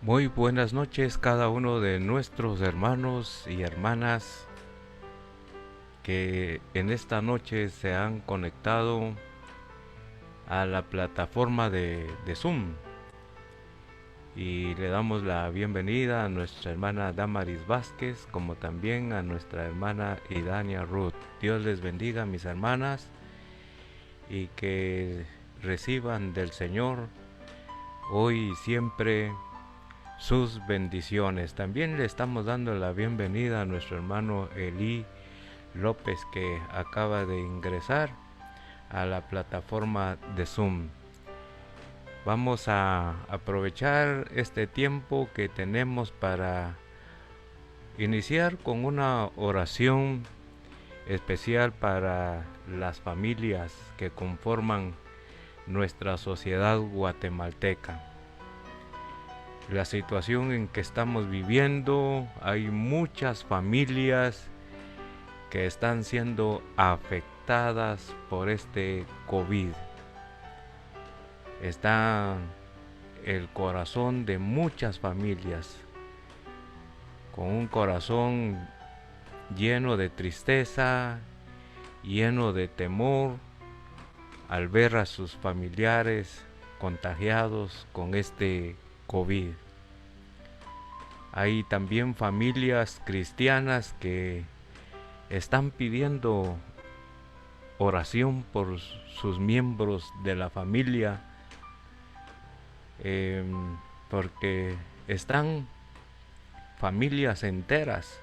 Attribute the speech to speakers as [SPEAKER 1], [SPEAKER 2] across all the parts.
[SPEAKER 1] Muy buenas noches cada uno de nuestros hermanos y hermanas que en esta noche se han conectado a la plataforma de Zoom. Y le damos la bienvenida a nuestra hermana Damaris Vázquez, como también a nuestra hermana Idania Ruth. Dios les bendiga, mis hermanas, y que reciban del Señor hoy y siempre sus bendiciones. También le estamos dando la bienvenida a nuestro hermano Eli López, que acaba de ingresar a la plataforma de Zoom. Vamos a aprovechar este tiempo que tenemos para iniciar con una oración especial para las familias que conforman nuestra sociedad guatemalteca. La situación en que estamos viviendo, hay muchas familias que están siendo afectadas por este COVID. Está el corazón de muchas familias con un corazón lleno de tristeza, lleno de temor al ver a sus familiares contagiados con este COVID. Hay también familias cristianas que están pidiendo oración por sus miembros de la familia, porque están familias enteras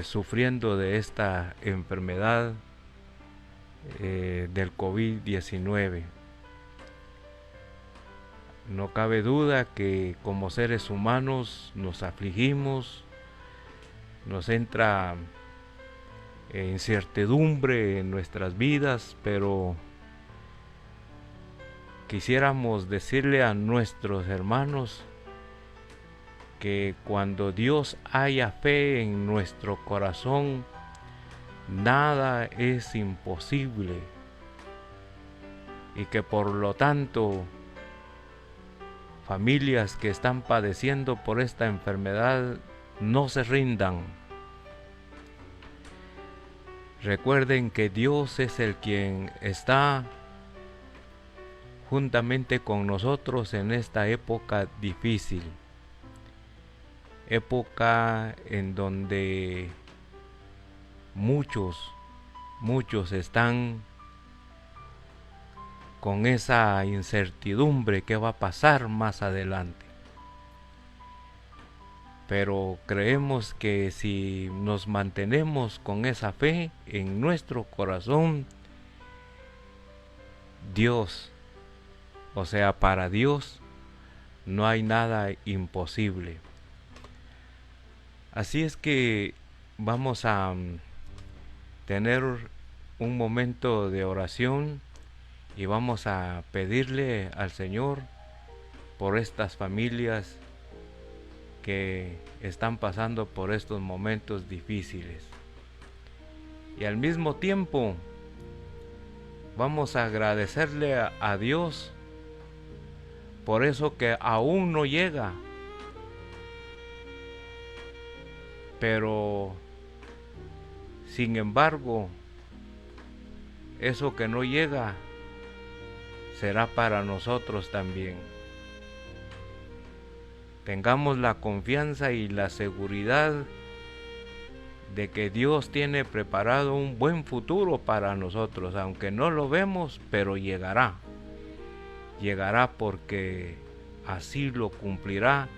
[SPEAKER 1] sufriendo de esta enfermedad del COVID-19. No cabe duda que como seres humanos nos afligimos, nos entra incertidumbre en nuestras vidas, pero quisiéramos decirle a nuestros hermanos que cuando Dios haya fe en nuestro corazón, nada es imposible, y que por lo tanto familias que están padeciendo por esta enfermedad no se rindan. Recuerden que Dios es el quien está juntamente con nosotros en esta época difícil, época en donde muchos están con esa incertidumbre que va a pasar más adelante. Pero creemos que si nos mantenemos con esa fe en nuestro corazón, Dios, o sea, para Dios no hay nada imposible. Así es que vamos a tener un momento de oración y vamos a pedirle al Señor por estas familias que están pasando por estos momentos difíciles. Y al mismo tiempo vamos a agradecerle a Dios por eso que aún no llega, pero sin embargo eso que no llega será para nosotros también. Tengamos la confianza y la seguridad de que Dios tiene preparado un buen futuro para nosotros, aunque no lo vemos, pero llegará. Llegará porque así lo cumplirá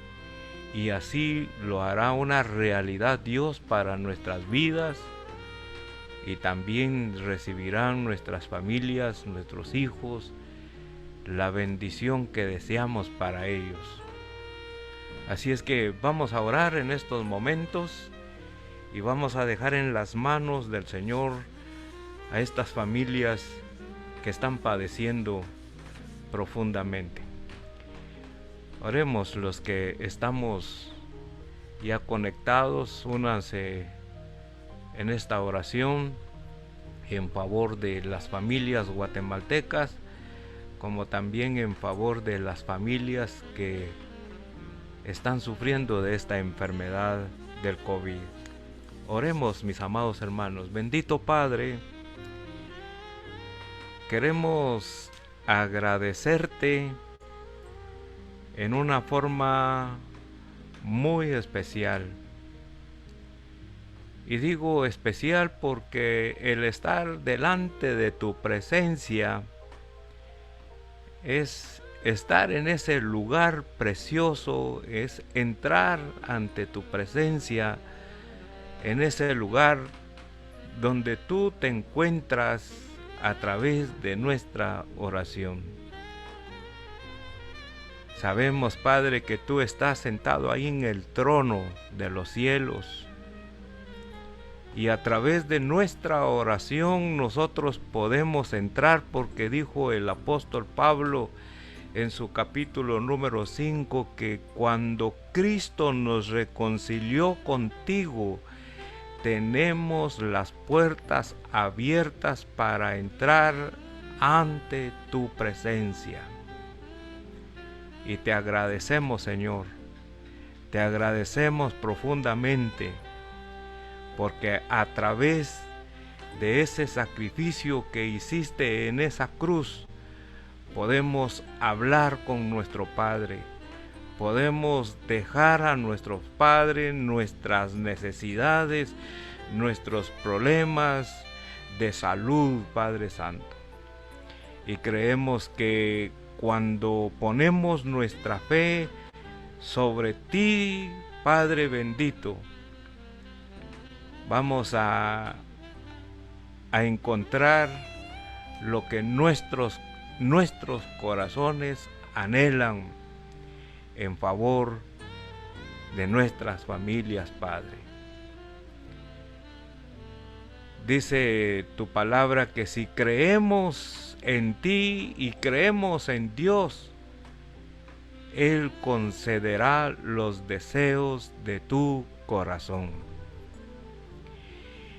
[SPEAKER 1] y así lo hará una realidad Dios para nuestras vidas, y también recibirán nuestras familias, nuestros hijos, la bendición que deseamos para ellos. Así es que vamos a orar en estos momentos y vamos a dejar en las manos del Señor a estas familias que están padeciendo profundamente. Oremos los que estamos ya conectados, únanse en esta oración en favor de las familias guatemaltecas, como también en favor de las familias que están sufriendo de esta enfermedad del COVID. Oremos, mis amados hermanos. Bendito Padre, queremos agradecerte en una forma muy especial. Y digo especial porque el estar delante de tu presencia es estar en ese lugar precioso, es entrar ante tu presencia, en ese lugar donde tú te encuentras a través de nuestra oración. Sabemos, Padre, que tú estás sentado ahí en el trono de los cielos, y a través de nuestra oración nosotros podemos entrar, porque dijo el apóstol Pablo en su capítulo número 5 que cuando Cristo nos reconcilió contigo, tenemos las puertas abiertas para entrar ante tu presencia. Y te agradecemos, Señor, te agradecemos profundamente, porque a través de ese sacrificio que hiciste en esa cruz, podemos hablar con nuestro Padre, podemos dejar a nuestro Padre nuestras necesidades, nuestros problemas de salud, Padre Santo. Y creemos que cuando ponemos nuestra fe sobre ti, Padre bendito, vamos a encontrar lo que nuestros corazones anhelan en favor de nuestras familias, Padre. Dice tu palabra que si creemos en ti y creemos en Dios, Él concederá los deseos de tu corazón.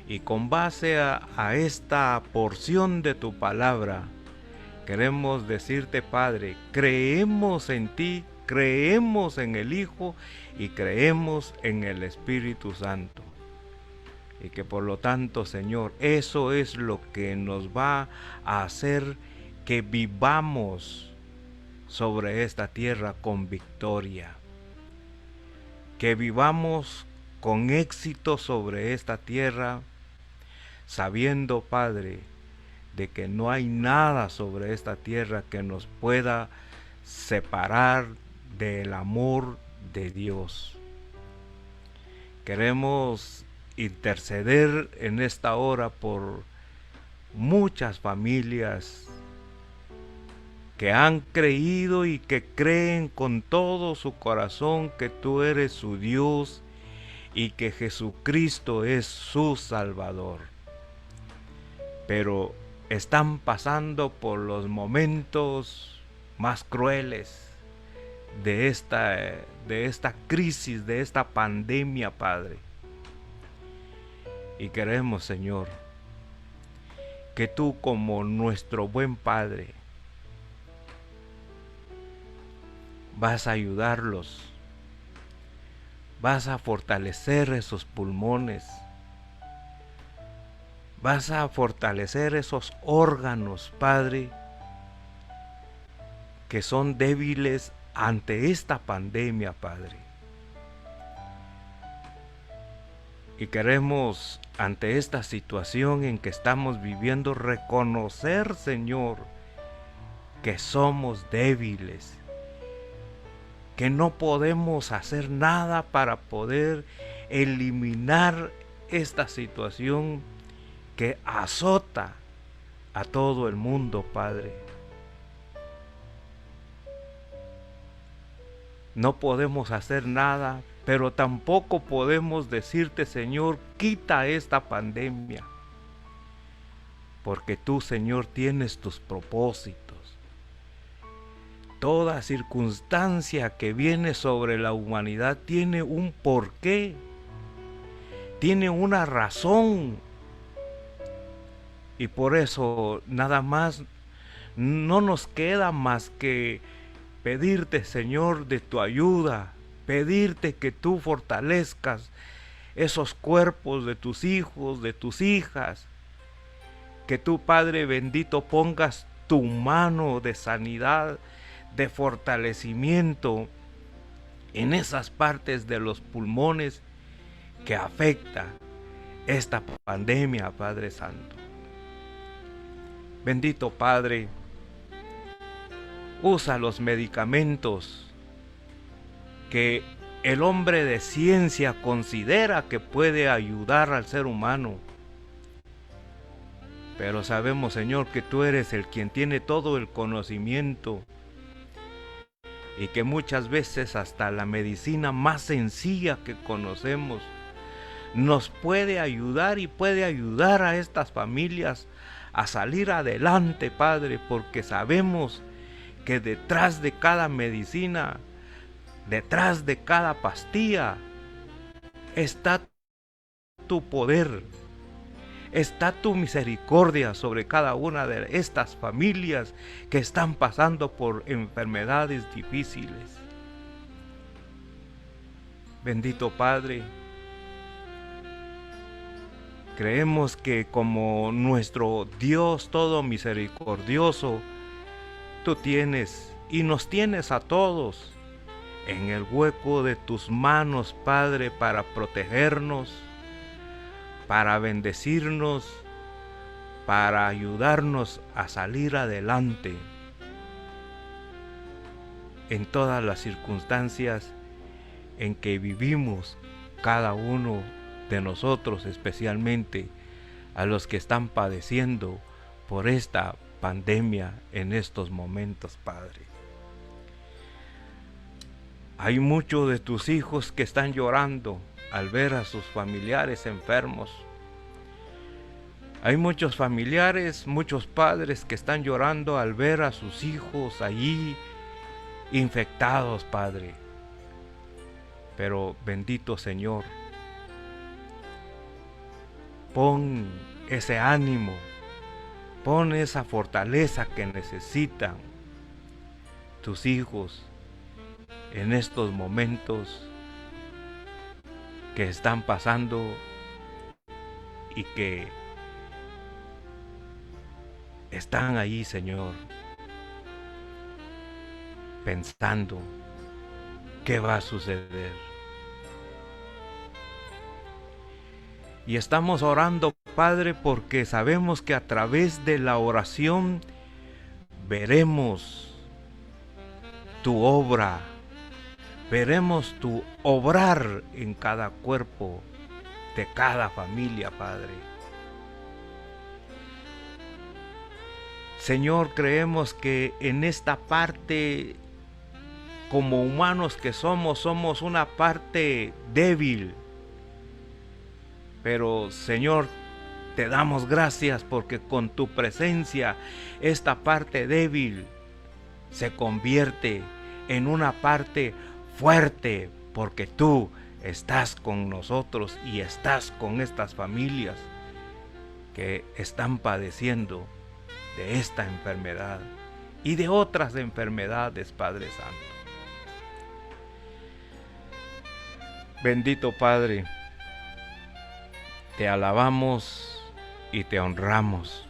[SPEAKER 1] Y con base a esta porción de tu palabra, queremos decirte, Padre, creemos en ti, creemos en el Hijo y creemos en el Espíritu Santo. Y que por lo tanto, Señor, eso es lo que nos va a hacer que vivamos sobre esta tierra con victoria. Que vivamos con éxito sobre esta tierra, sabiendo, Padre, de que no hay nada sobre esta tierra que nos pueda separar del amor de Dios. Queremos interceder en esta hora por muchas familias que han creído y que creen con todo su corazón que tú eres su Dios y que Jesucristo es su Salvador. Pero están pasando por los momentos más crueles de esta crisis, de esta pandemia, Padre. Y queremos, Señor, que tú, como nuestro buen Padre, vas a ayudarlos, vas a fortalecer esos pulmones, vas a fortalecer esos órganos, Padre, que son débiles ante esta pandemia, Padre. Y queremos, ante esta situación en que estamos viviendo, reconocer, Señor, que somos débiles, que no podemos hacer nada para poder eliminar esta situación que azota a todo el mundo, Padre. No podemos hacer nada, pero tampoco podemos decirte, Señor, quita esta pandemia, porque tú, Señor, tienes tus propósitos. Toda circunstancia que viene sobre la humanidad tiene un porqué, tiene una razón. Y por eso nada más no nos queda más que pedirte, Señor, de tu ayuda, pedirte que tú fortalezcas esos cuerpos de tus hijos, de tus hijas, que tú, Padre bendito, pongas tu mano de sanidad, de fortalecimiento en esas partes de los pulmones que afecta esta pandemia, Padre Santo. Bendito Padre, usa los medicamentos que el hombre de ciencia considera que puede ayudar al ser humano. Pero sabemos, Señor, que tú eres el quien tiene todo el conocimiento y que muchas veces hasta la medicina más sencilla que conocemos nos puede ayudar y puede ayudar a estas familias a salir adelante, Padre, porque sabemos que detrás de cada medicina, detrás de cada pastilla, está tu poder, está tu misericordia sobre cada una de estas familias que están pasando por enfermedades difíciles. Bendito Padre, creemos que como nuestro Dios todo misericordioso, tú tienes y nos tienes a todos en el hueco de tus manos, Padre, para protegernos, para bendecirnos, para ayudarnos a salir adelante en todas las circunstancias en que vivimos cada uno de nosotros, especialmente a los que están padeciendo por esta pandemia en estos momentos, Padre. Hay muchos de tus hijos que están llorando al ver a sus familiares enfermos. Hay muchos familiares, muchos padres que están llorando al ver a sus hijos allí infectados, Padre. Pero bendito Señor, pon ese ánimo, pon esa fortaleza que necesitan tus hijos en estos momentos que están pasando y que están ahí, Señor, pensando qué va a suceder. Y estamos orando, Padre, porque sabemos que a través de la oración veremos tu obra, veremos tu obrar en cada cuerpo de cada familia, Padre. Señor, creemos que en esta parte, como humanos que somos una parte débil. Pero, Señor, te damos gracias porque con tu presencia esta parte débil se convierte en una parte fuerte, porque tú estás con nosotros y estás con estas familias que están padeciendo de esta enfermedad y de otras enfermedades, Padre Santo. Bendito Padre, te alabamos y te honramos,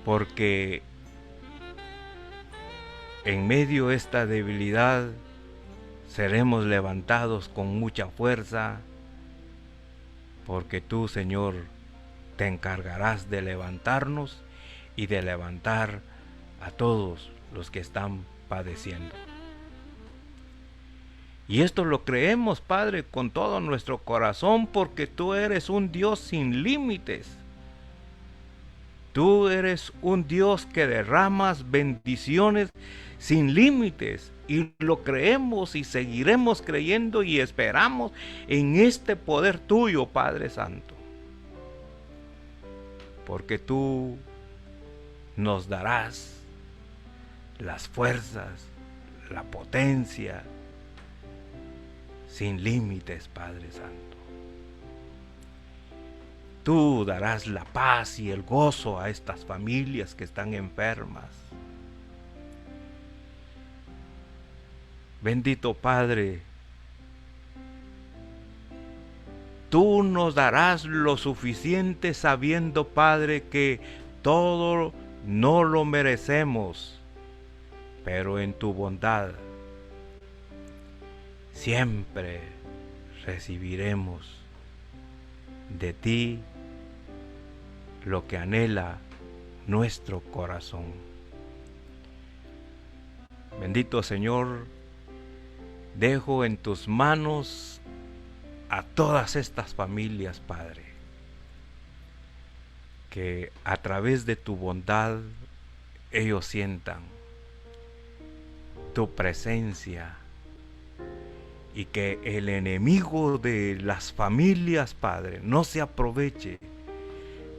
[SPEAKER 1] porque en medio de esta debilidad seremos levantados con mucha fuerza, porque tú, Señor, te encargarás de levantarnos y de levantar a todos los que están padeciendo. Y esto lo creemos, Padre, con todo nuestro corazón, porque tú eres un Dios sin límites. Tú eres un Dios que derramas bendiciones sin límites. Y lo creemos y seguiremos creyendo y esperamos en este poder tuyo, Padre Santo. Porque tú nos darás las fuerzas, la potencia, sin límites, Padre Santo. Tú darás la paz y el gozo a estas familias que están enfermas. Bendito Padre, tú nos darás lo suficiente sabiendo, Padre, que todo no lo merecemos, pero en tu bondad siempre recibiremos de ti lo que anhela nuestro corazón. Bendito Señor, dejo en tus manos a todas estas familias, Padre, que a través de tu bondad ellos sientan tu presencia y que el enemigo de las familias, Padre, no se aproveche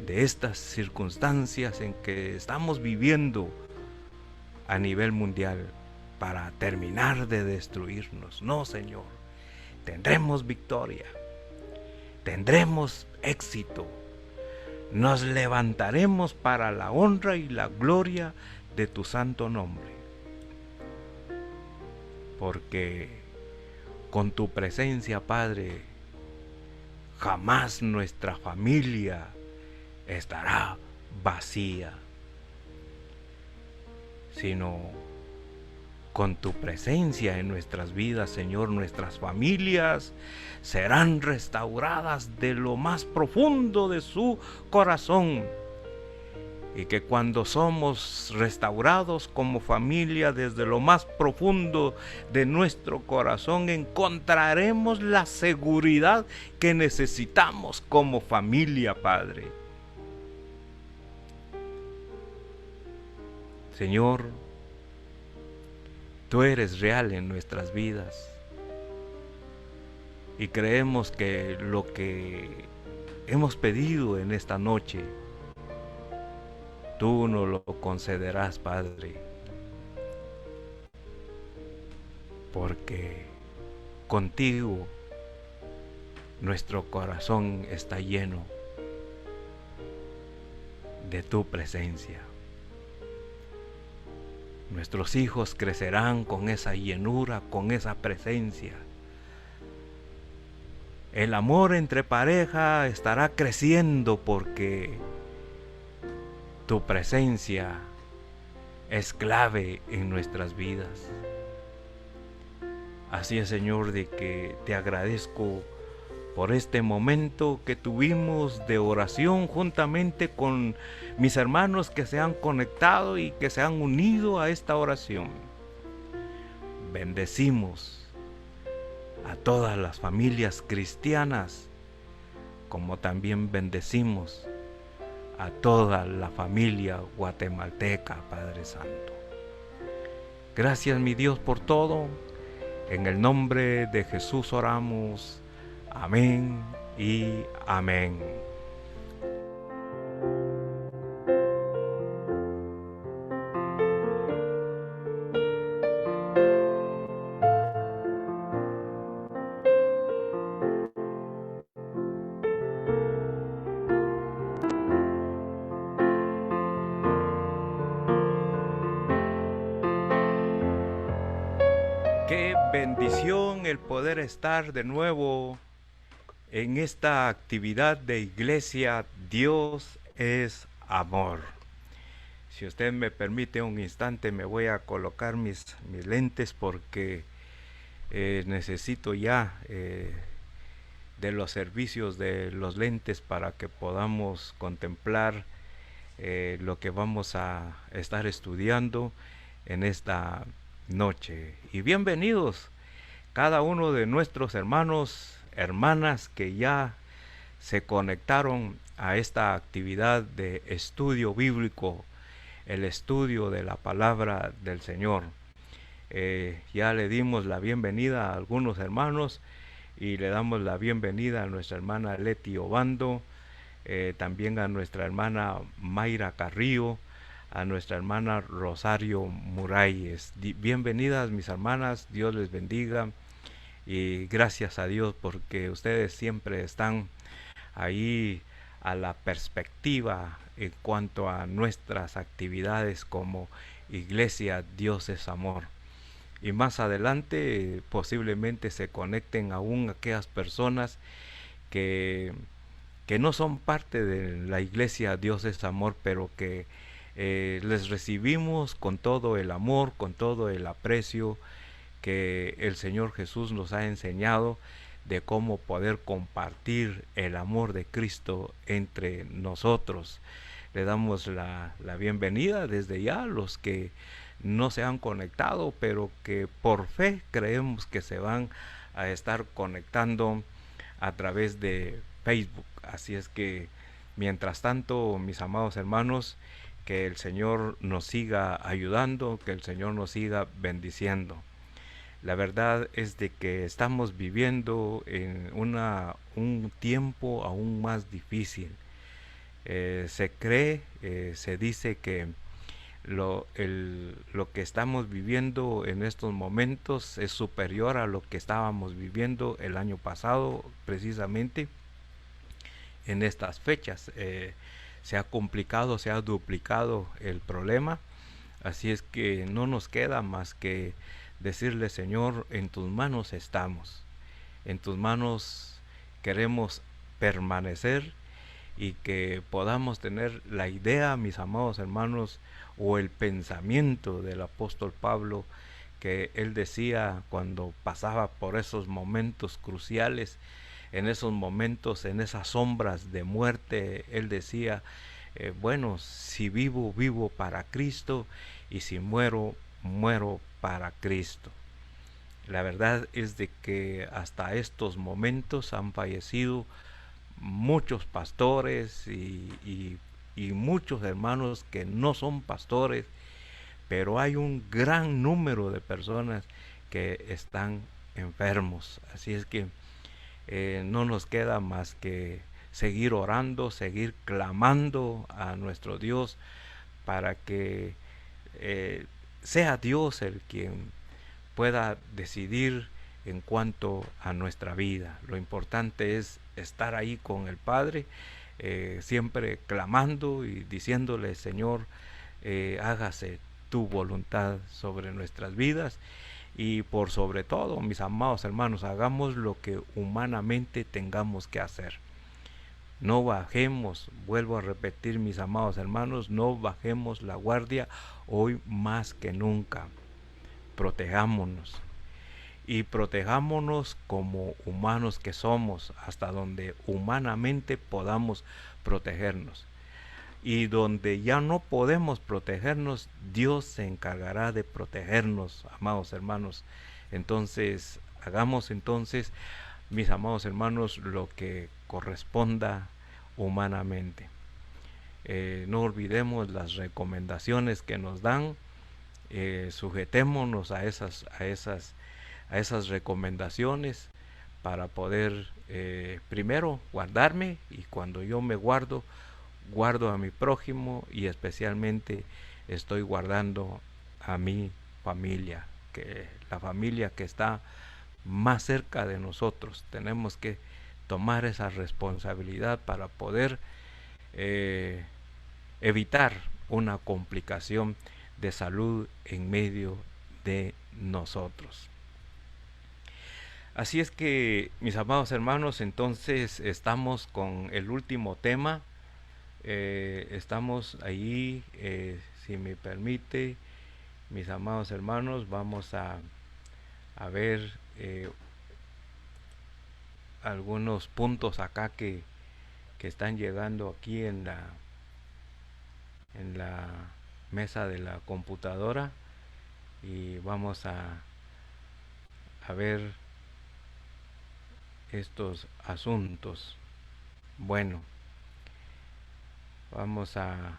[SPEAKER 1] de estas circunstancias en que estamos viviendo a nivel mundial para terminar de destruirnos. No, Señor, tendremos victoria, tendremos éxito, nos levantaremos para la honra y la gloria de tu santo nombre, porque con tu presencia, Padre, jamás nuestra familia estará vacía, sino con tu presencia en nuestras vidas, Señor, nuestras familias serán restauradas de lo más profundo de su corazón. Y que cuando somos restaurados como familia desde lo más profundo de nuestro corazón, encontraremos la seguridad que necesitamos como familia, Padre. Señor, tú eres real en nuestras vidas y creemos que lo que hemos pedido en esta noche, tú nos lo concederás, Padre, porque contigo nuestro corazón está lleno de tu presencia. Nuestros hijos crecerán con esa llenura, con esa presencia. El amor entre pareja estará creciendo porque tu presencia es clave en nuestras vidas. Así es, Señor, de que te agradezco por este momento que tuvimos de oración juntamente con mis hermanos que se han conectado y que se han unido a esta oración. Bendecimos a todas las familias cristianas, como también bendecimos a toda la familia guatemalteca, Padre Santo. Gracias, mi Dios, por todo. En el nombre de Jesús oramos. Amén y amén. Qué bendición el poder estar de nuevo en esta actividad de iglesia. Dios es amor. Si usted me permite un instante, me voy a colocar mis lentes porque necesito ya de los servicios de los lentes para que podamos contemplar lo que vamos a estar estudiando en esta noche. Y bienvenidos cada uno de nuestros hermanos, hermanas que ya se conectaron a esta actividad de estudio bíblico, el estudio de la palabra del Señor. Ya le dimos la bienvenida a algunos hermanos y le damos la bienvenida a nuestra hermana Leti Obando, también a nuestra hermana Mayra Carrillo, a nuestra hermana Rosario Muralles. Bienvenidas, mis hermanas, Dios les bendiga y gracias a Dios porque ustedes siempre están ahí a la perspectiva en cuanto a nuestras actividades como iglesia. Dios es amor. y más adelante posiblemente se conecten aún aquellas personas que, que no son parte de la iglesia Dios es amor, pero que les recibimos con todo el amor, con todo el aprecio que el Señor Jesús nos ha enseñado de cómo poder compartir el amor de Cristo entre nosotros. Le damos la bienvenida desde ya a los que no se han conectado, pero que por fe creemos que se van a estar conectando a través de Facebook. Así es que, mientras tanto, mis amados hermanos, que el Señor nos siga ayudando, que el Señor nos siga bendiciendo. La verdad es de que estamos viviendo en un tiempo aún más difícil. Se cree, se dice que lo que estamos viviendo en estos momentos es superior a lo que estábamos viviendo el año pasado, precisamente en estas fechas. Se ha complicado, se ha duplicado el problema, así es que no nos queda más que decirle: Señor, en tus manos estamos, en tus manos queremos permanecer, y que podamos tener la idea, mis amados hermanos, o el pensamiento del apóstol Pablo, que él decía cuando pasaba por esos momentos cruciales, en esos momentos, en esas sombras de muerte. Él decía: bueno, si vivo, vivo para Cristo, y si muero, muero para Cristo. La verdad es de que hasta estos momentos han fallecido muchos pastores y muchos hermanos que no son pastores, pero hay un gran número de personas que están enfermos. Así es que no nos queda más que seguir orando, seguir clamando a nuestro Dios para que sea Dios el quien pueda decidir en cuanto a nuestra vida. Lo importante es estar ahí con el Padre, siempre clamando y diciéndole: Señor, hágase tu voluntad sobre nuestras vidas. Y por sobre todo, mis amados hermanos, hagamos lo que humanamente tengamos que hacer. No bajemos, vuelvo a repetir, mis amados hermanos, no bajemos la guardia hoy más que nunca. Protejámonos, y protejámonos como humanos que somos, hasta donde humanamente podamos protegernos. Y donde ya no podemos protegernos, Dios se encargará de protegernos, amados hermanos. Entonces, hagamos entonces, mis amados hermanos, lo que corresponda humanamente. No olvidemos las recomendaciones que nos dan. Sujetémonos a esas recomendaciones para poder primero guardarme, y cuando yo me guardo, guardo a mi prójimo, y especialmente estoy guardando a mi familia, que la familia que está más cerca de nosotros. Tenemos que tomar esa responsabilidad para poder evitar una complicación de salud en medio de nosotros. Así es que, mis amados hermanos, entonces estamos con el último tema. Estamos ahí, si me permite, mis amados hermanos, vamos a ver algunos puntos acá que están llegando aquí en la mesa de la computadora, y vamos a ver estos asuntos. Bueno, vamos a,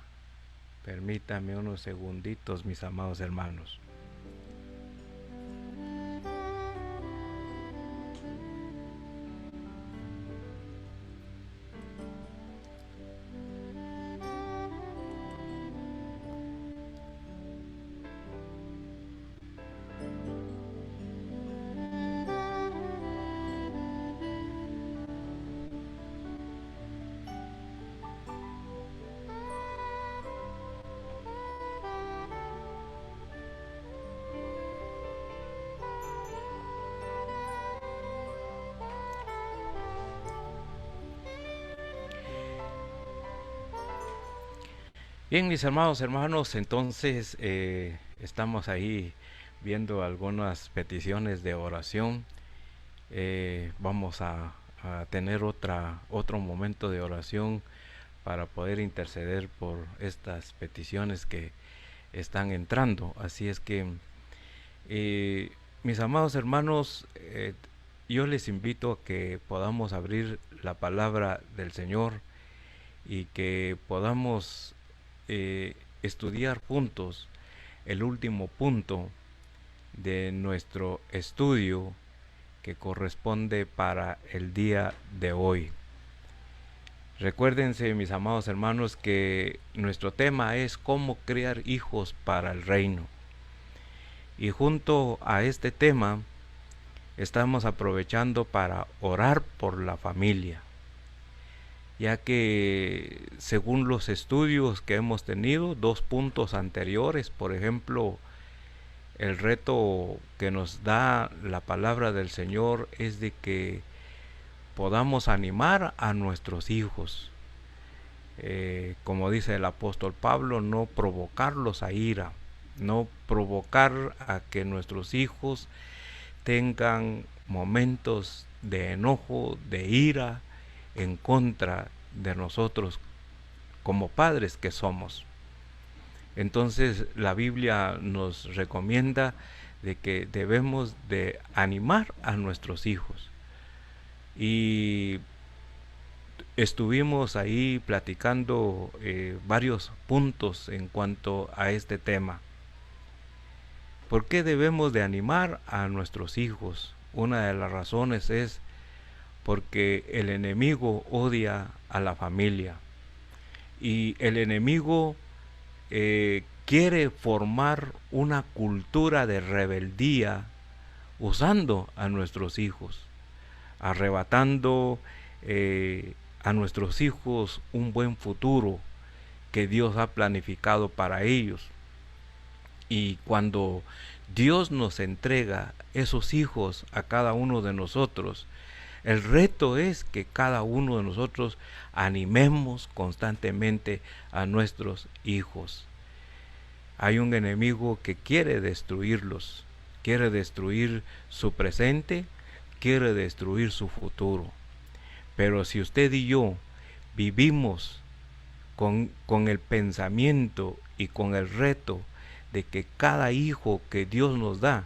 [SPEAKER 1] permítame unos segunditos, mis amados hermanos. Bien, mis hermanos, entonces estamos ahí viendo algunas peticiones de oración. Vamos a tener otro momento de oración para poder interceder por estas peticiones que están entrando. Así es que, eh, mis amados hermanos, yo les invito a que podamos abrir la palabra del Señor y que podamos estudiar juntos el último punto de nuestro estudio que corresponde para el día de hoy. Recuérdense, mis amados hermanos, que nuestro tema es cómo criar hijos para el reino. Y junto a este tema estamos aprovechando para orar por la familia, ya que según los estudios que hemos tenido, 2 puntos anteriores, por ejemplo, el reto que nos da la palabra del Señor es de que podamos animar a nuestros hijos. Como dice el apóstol Pablo, no provocarlos a ira, no provocar a que nuestros hijos tengan momentos de enojo, de ira en contra de nosotros como padres que somos. Entonces la Biblia nos recomienda de que debemos de animar a nuestros hijos. Y estuvimos ahí platicando varios puntos en cuanto a este tema. ¿Por qué debemos de animar a nuestros hijos? Una de las razones es porque el enemigo odia a la familia y el enemigo quiere formar una cultura de rebeldía usando a nuestros hijos, arrebatando a nuestros hijos un buen futuro que Dios ha planificado para ellos. Y cuando Dios nos entrega esos hijos a cada uno de nosotros, el reto es que cada uno de nosotros animemos constantemente a nuestros hijos. Hay un enemigo que quiere destruirlos, quiere destruir su presente, quiere destruir su futuro. Pero si usted y yo vivimos con el pensamiento y con el reto de que cada hijo que Dios nos da,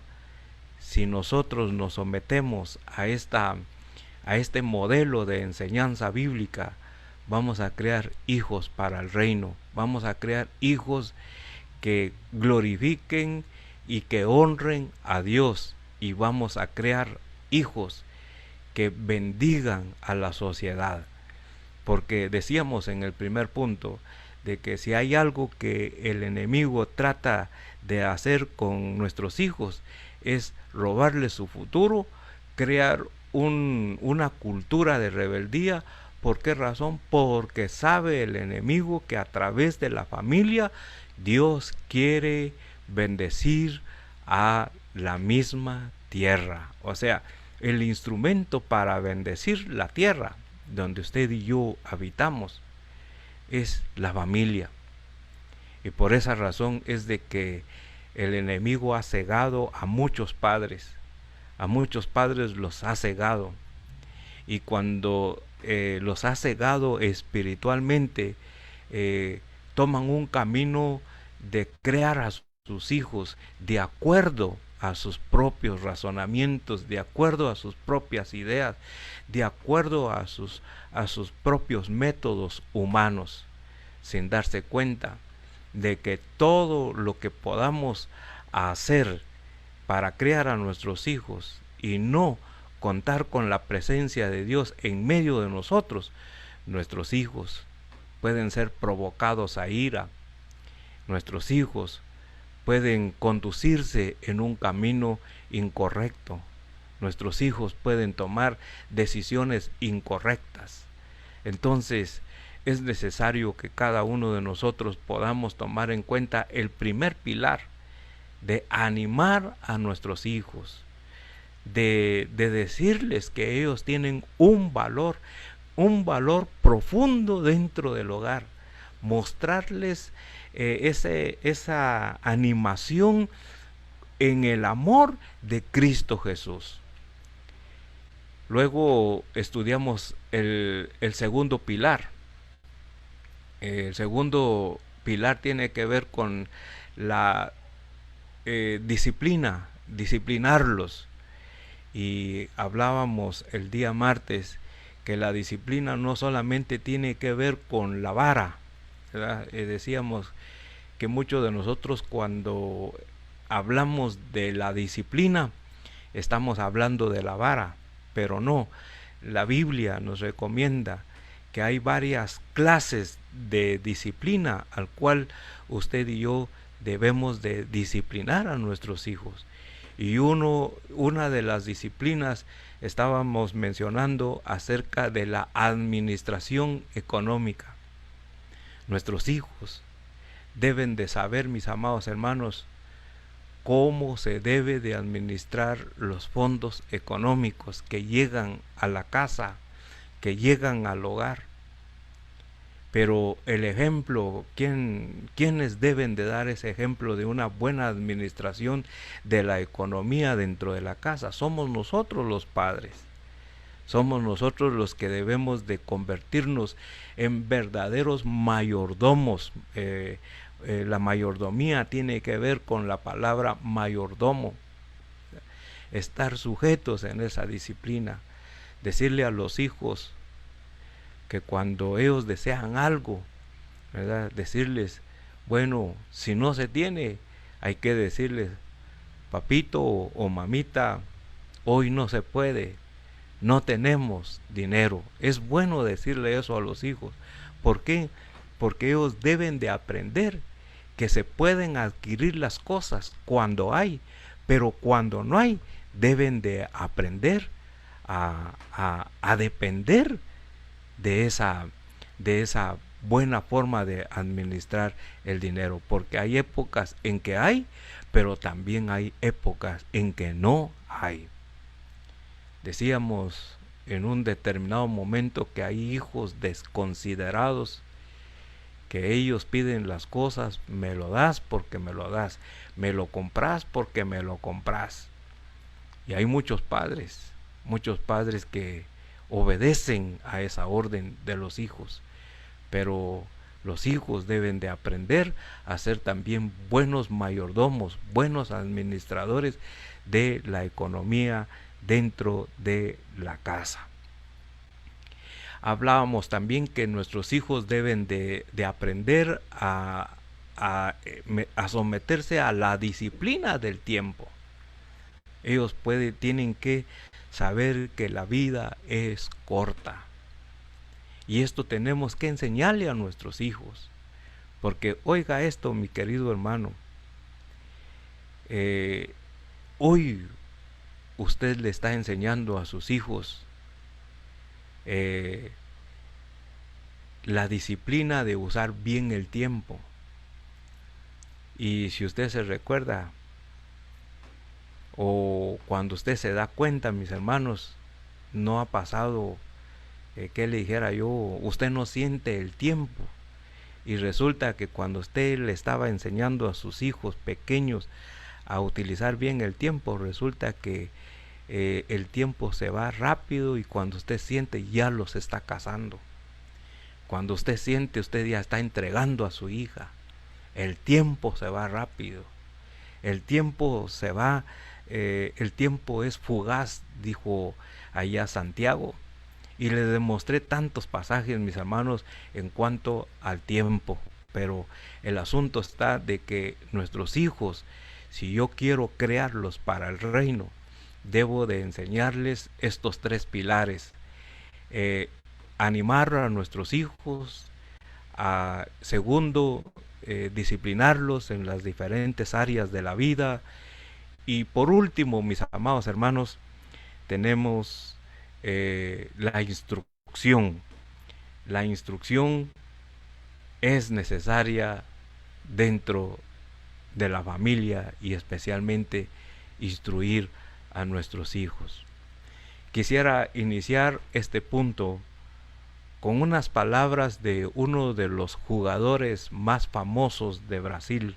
[SPEAKER 1] si nosotros nos sometemos a este modelo de enseñanza bíblica, vamos a crear hijos para el reino, vamos a crear hijos que glorifiquen y que honren a Dios, y vamos a crear hijos que bendigan a la sociedad. Porque decíamos en el primer punto de que si hay algo que el enemigo trata de hacer con nuestros hijos es robarles su futuro, crear una cultura de rebeldía. ¿Por qué razón? Porque sabe el enemigo que a través de la familia Dios quiere bendecir a la misma tierra. O sea, el instrumento para bendecir la tierra donde usted y yo habitamos es la familia. Y por esa razón es de que el enemigo ha cegado a muchos padres los ha cegado. Y cuando los ha cegado espiritualmente, toman un camino de crear a sus hijos de acuerdo a sus propios razonamientos, de acuerdo a sus propias ideas, de acuerdo a sus propios métodos humanos, sin darse cuenta de que todo lo que podamos hacer para criar a nuestros hijos y no contar con la presencia de Dios en medio de nosotros, nuestros hijos pueden ser provocados a ira, nuestros hijos pueden conducirse en un camino incorrecto, nuestros hijos pueden tomar decisiones incorrectas. Entonces es necesario que cada uno de nosotros podamos tomar en cuenta el primer pilar de animar a nuestros hijos, de decirles que ellos tienen un valor profundo dentro del hogar, mostrarles esa animación en el amor de Cristo Jesús. Luego estudiamos el segundo pilar. El segundo pilar tiene que ver con la disciplina, disciplinarlos. Y hablábamos el día martes que la disciplina no solamente tiene que ver con la vara, ¿verdad? Decíamos que muchos de nosotros cuando hablamos de la disciplina estamos hablando de la vara, pero no, la Biblia nos recomienda que hay varias clases de disciplina al cual usted y yo debemos de disciplinar a nuestros hijos. Y una de las disciplinas estábamos mencionando acerca de la administración económica. Nuestros hijos deben de saber, mis amados hermanos, cómo se debe de administrar los fondos económicos que llegan a la casa, que llegan al hogar. Pero el ejemplo, ¿quiénes deben de dar ese ejemplo de una buena administración de la economía dentro de la casa? Somos nosotros los padres. Somos nosotros los que debemos de convertirnos en verdaderos mayordomos. La mayordomía tiene que ver con la palabra mayordomo. Estar sujetos en esa disciplina. Decirle a los hijos que cuando ellos desean algo, ¿verdad? Decirles, bueno, si no se tiene, hay que decirles, papito o mamita, hoy no se puede, no tenemos dinero. Es bueno decirle eso a los hijos. ¿Por qué? Porque ellos deben de aprender que se pueden adquirir las cosas cuando hay, pero cuando no hay, deben de aprender a depender de esa buena forma de administrar el dinero, porque hay épocas en que hay, pero también hay épocas en que no hay. Decíamos en un determinado momento que hay hijos desconsiderados, que ellos piden las cosas, me lo das porque me lo das, me lo compras porque me lo compras. Y hay muchos padres que obedecen a esa orden de los hijos, pero los hijos deben de aprender a ser también buenos mayordomos, buenos administradores de la economía dentro de la casa. Hablábamos también que nuestros hijos deben de aprender a someterse a la disciplina del tiempo. Ellos tienen que saber que la vida es corta. Y esto tenemos que enseñarle a nuestros hijos. Porque oiga esto, mi querido hermano. Hoy usted le está enseñando a sus hijos la disciplina de usar bien el tiempo. Y si usted se recuerda, o cuando usted se da cuenta, mis hermanos, no ha pasado que le dijera yo, usted no siente el tiempo. Y resulta que cuando usted le estaba enseñando a sus hijos pequeños a utilizar bien el tiempo, resulta que el tiempo se va rápido, y cuando usted siente ya los está casando. Cuando usted siente, usted ya está entregando a su hija. El tiempo se va rápido. El tiempo se va, el tiempo es fugaz, dijo allá Santiago. Y le demostré tantos pasajes, mis hermanos, en cuanto al tiempo. Pero el asunto está de que nuestros hijos, si yo quiero crearlos para el reino, debo de enseñarles estos tres pilares. Animar a nuestros hijos. Segundo, disciplinarlos en las diferentes áreas de la vida. Y por último, mis amados hermanos, tenemos la instrucción. La instrucción es necesaria dentro de la familia, y especialmente instruir a nuestros hijos. Quisiera iniciar este punto con unas palabras de uno de los jugadores más famosos de Brasil.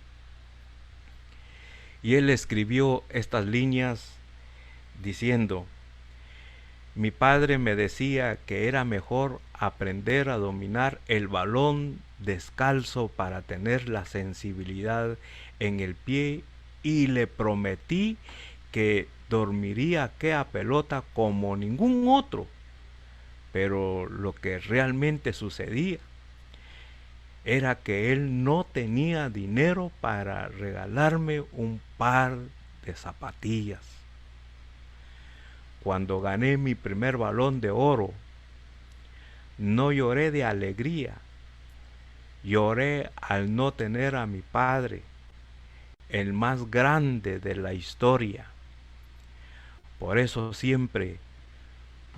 [SPEAKER 1] Y él escribió estas líneas diciendo: mi padre me decía que era mejor aprender a dominar el balón descalzo para tener la sensibilidad en el pie, y le prometí que dormiría aquella pelota como ningún otro. Pero lo que realmente sucedía era que él no tenía dinero para regalarme un par de zapatillas. Cuando gané mi primer balón de oro, no lloré de alegría, lloré al no tener a mi padre, el más grande de la historia. Por eso siempre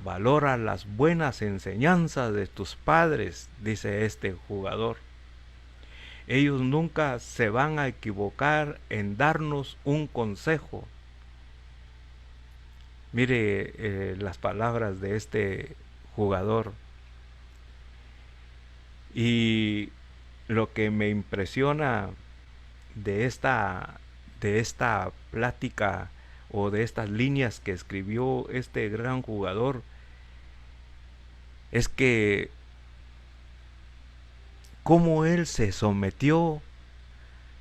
[SPEAKER 1] valora las buenas enseñanzas de tus padres, dice este jugador. Ellos nunca se van a equivocar en darnos un consejo. Mire las palabras de este jugador. Y lo que me impresiona de esta plática o de estas líneas que escribió este gran jugador es que cómo él se sometió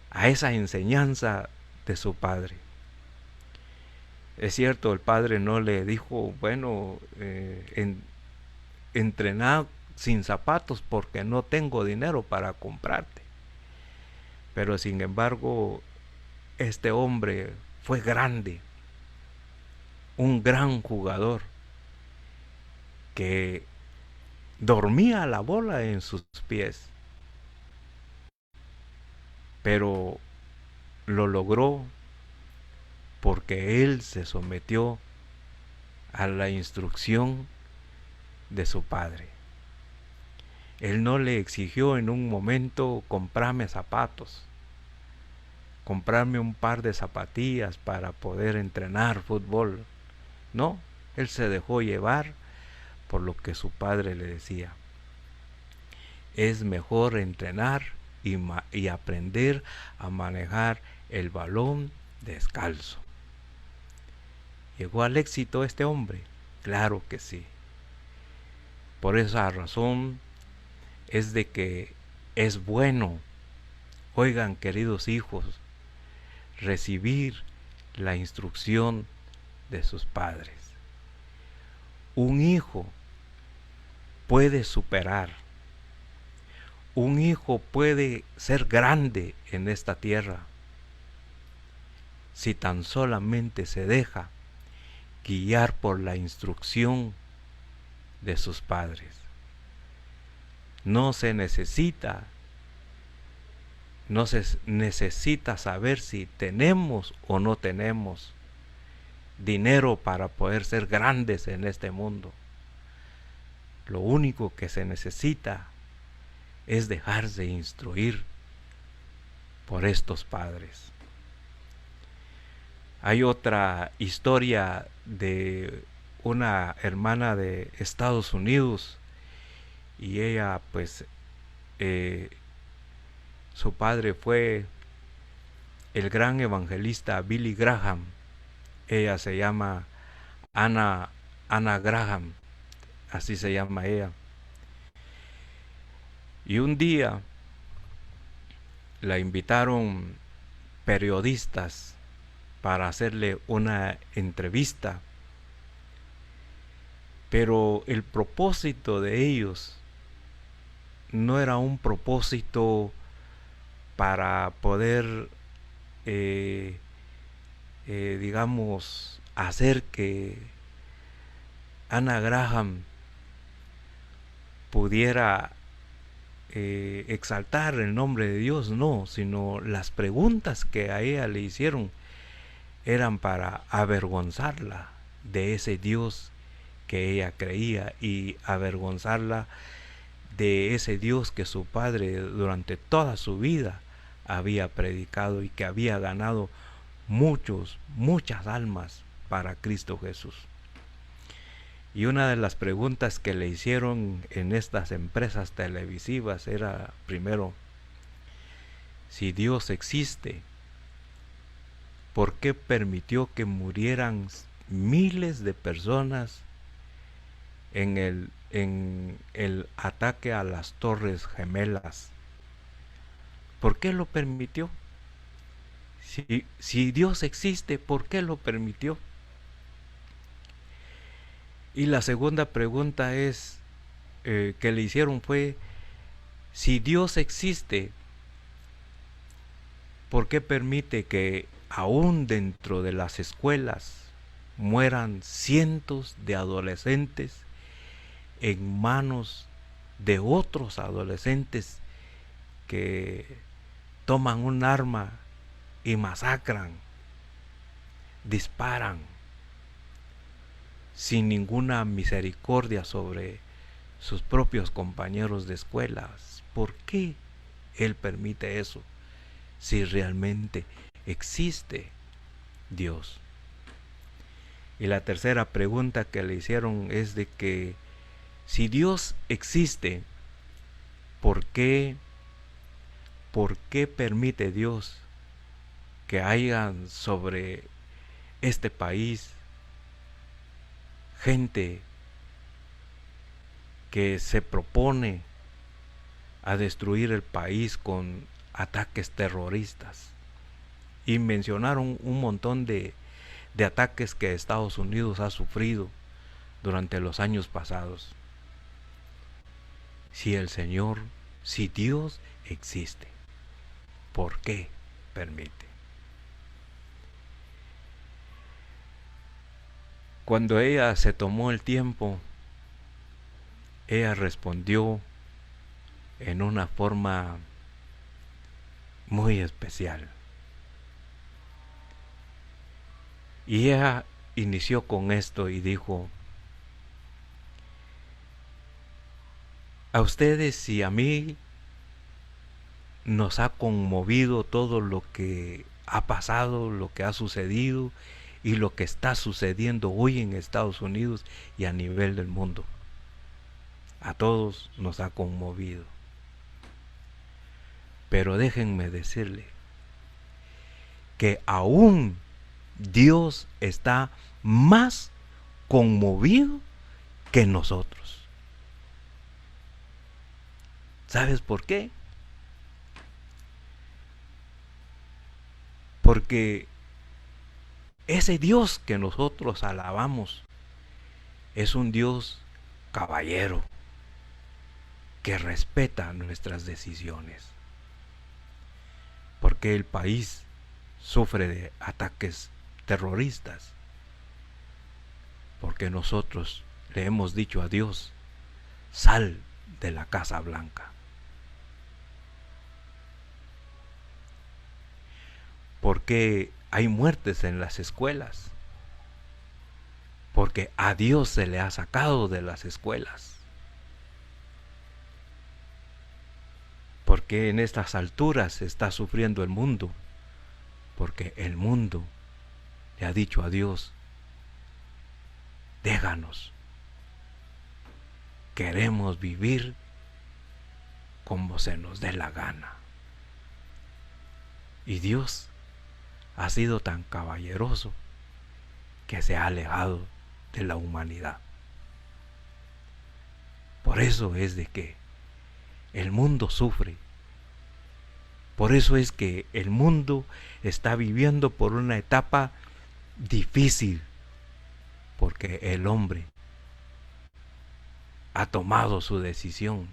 [SPEAKER 1] a esa enseñanza de su padre. Es cierto, el padre no le dijo, bueno, entrená sin zapatos porque no tengo dinero para comprarte. Pero sin embargo, este hombre fue grande, un gran jugador que dormía la bola en sus pies, pero lo logró porque él se sometió a la instrucción de su padre. Él no le exigió en un momento comprarme zapatos, comprarme un par de zapatillas para poder entrenar fútbol. No, él se dejó llevar por lo que su padre le decía. Es mejor entrenar y aprender a manejar el balón descalzo. ¿Llegó al éxito este hombre? Claro que sí. Por esa razón es de que es bueno, oigan queridos hijos, recibir la instrucción de sus padres. Un hijo puede superar, un hijo puede ser grande en esta tierra si tan solamente se deja guiar por la instrucción de sus padres. No se necesita saber si tenemos o no tenemos dinero para poder ser grandes en este mundo. Lo único que se necesita es dejarse instruir por estos padres. Hay otra historia de una hermana de Estados Unidos, y ella pues su padre fue el gran evangelista Billy Graham. Ella se llama Anna Graham, así se llama ella. Y un día la invitaron periodistas para hacerle una entrevista, pero el propósito de ellos no era un propósito para poder digamos hacer que Anna Graham pudiera exaltar el nombre de Dios, no, sino las preguntas que a ella le hicieron eran para avergonzarla de ese Dios que ella creía y avergonzarla de ese Dios que su padre durante toda su vida había predicado y que había ganado muchas almas para Cristo Jesús. Y una de las preguntas que le hicieron en estas empresas televisivas era, primero, si Dios existe, ¿por qué permitió que murieran miles de personas en el ataque a las Torres Gemelas? ¿Por qué lo permitió? Si Dios existe, ¿por qué lo permitió? Y la segunda pregunta que le hicieron fue, si Dios existe, ¿por qué permite que aún dentro de las escuelas mueran cientos de adolescentes en manos de otros adolescentes que toman un arma y masacran, disparan sin ninguna misericordia sobre sus propios compañeros de escuelas? ¿Por qué Él permite eso si realmente existe Dios? Y la tercera pregunta que le hicieron es de que si Dios existe, ¿por qué permite Dios que haya sobre este país gente que se propone a destruir el país con ataques terroristas? Y mencionaron un montón de ataques que Estados Unidos ha sufrido durante los años pasados. Si Dios existe, ¿por qué permite? Cuando ella se tomó el tiempo, ella respondió en una forma muy especial. Y ella inició con esto y dijo, a ustedes y a mí nos ha conmovido todo lo que ha pasado, lo que ha sucedido y lo que está sucediendo hoy en Estados Unidos y a nivel del mundo. A todos nos ha conmovido. Pero déjenme decirle que aún Dios está más conmovido que nosotros. ¿Sabes por qué? Porque ese Dios que nosotros alabamos es un Dios caballero que respeta nuestras decisiones. Porque el país sufre de ataques terroristas. Porque nosotros le hemos dicho a Dios, sal de la Casa Blanca. Porque hay muertes en las escuelas. Porque a Dios se le ha sacado de las escuelas. Porque en estas alturas está sufriendo el mundo. Porque el mundo le ha dicho a Dios, déjanos. Queremos vivir como se nos dé la gana. Y Dios ha sido tan caballeroso que se ha alejado de la humanidad. Por eso es de que el mundo sufre. Por eso es que el mundo está viviendo por una etapa difícil. Porque el hombre ha tomado su decisión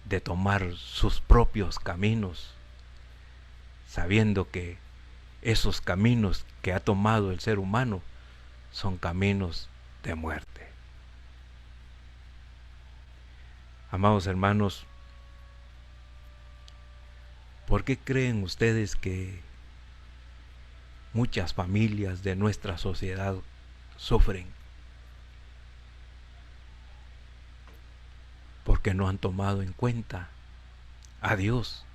[SPEAKER 1] de tomar sus propios caminos, sabiendo que esos caminos que ha tomado el ser humano son caminos de muerte. Amados hermanos, ¿por qué creen ustedes que muchas familias de nuestra sociedad sufren? Porque no han tomado en cuenta a Dios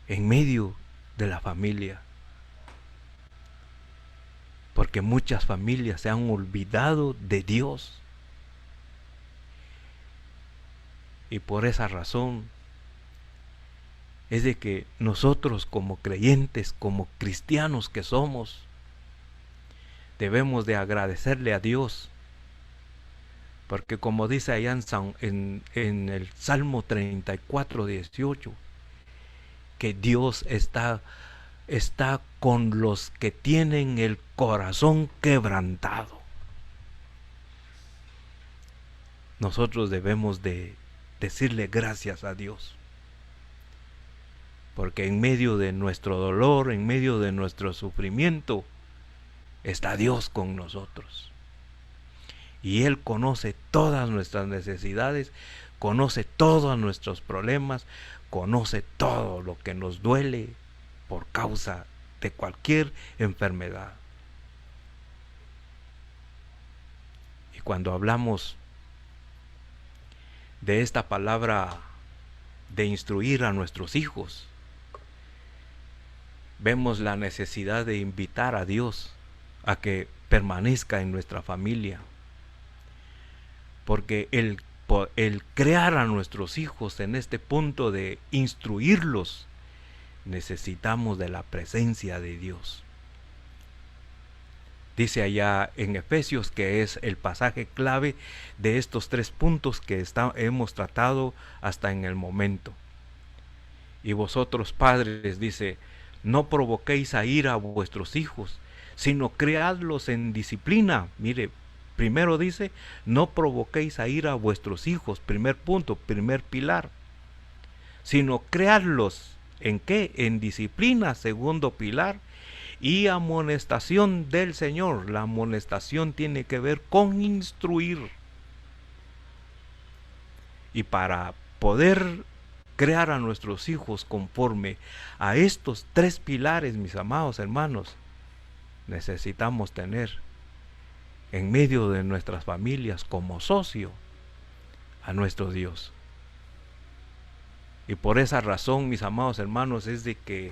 [SPEAKER 1] en medio de la familia. porque muchas familias se han olvidado de Dios. Y por esa razón es de que nosotros como creyentes, como cristianos que somos, debemos de agradecerle a Dios, porque como dice allá en el Salmo 34:18, que Dios está con los que tienen el corazón quebrantado. Nosotros debemos de decirle gracias a Dios, porque en medio de nuestro dolor, en medio de nuestro sufrimiento, está Dios con nosotros. Y Él conoce todas nuestras necesidades, conoce todos nuestros problemas, conoce todo lo que nos duele por causa de cualquier enfermedad. Y cuando hablamos de esta palabra de instruir a nuestros hijos, vemos la necesidad de invitar a Dios a que permanezca en nuestra familia, porque el crear a nuestros hijos en este punto de instruirlos, necesitamos de la presencia de Dios. Dice allá en Efesios, que es el pasaje clave de estos 3 puntos que hemos tratado hasta en el momento. Y vosotros, padres, dice, no provoquéis a ira a vuestros hijos, sino criadlos en disciplina. Mire, primero dice, no provoquéis a ira a vuestros hijos, primer punto, primer pilar. Sino criadlos, ¿en qué? En disciplina, segundo pilar. Y amonestación del Señor. La amonestación tiene que ver con instruir. Y para poder crear a nuestros hijos conforme a estos 3 pilares, mis amados hermanos, necesitamos tener en medio de nuestras familias como socio a nuestro Dios. Y por esa razón, mis amados hermanos, es de que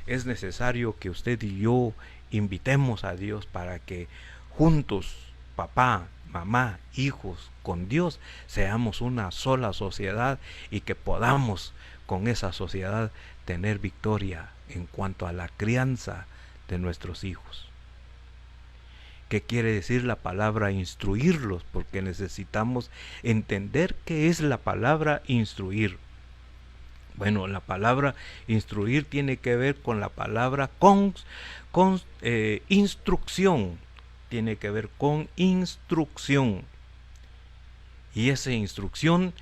[SPEAKER 1] es necesario que usted y yo invitemos a Dios para que juntos, papá, mamá, hijos, con Dios, seamos una sola sociedad y que podamos con esa sociedad tener victoria en cuanto a la crianza de nuestros hijos. ¿Qué quiere decir la palabra instruirlos? Porque necesitamos entender qué es la palabra instruir. Bueno, la palabra instruir tiene que ver con la palabra instrucción. Tiene que ver con instrucción. Y esa instrucción,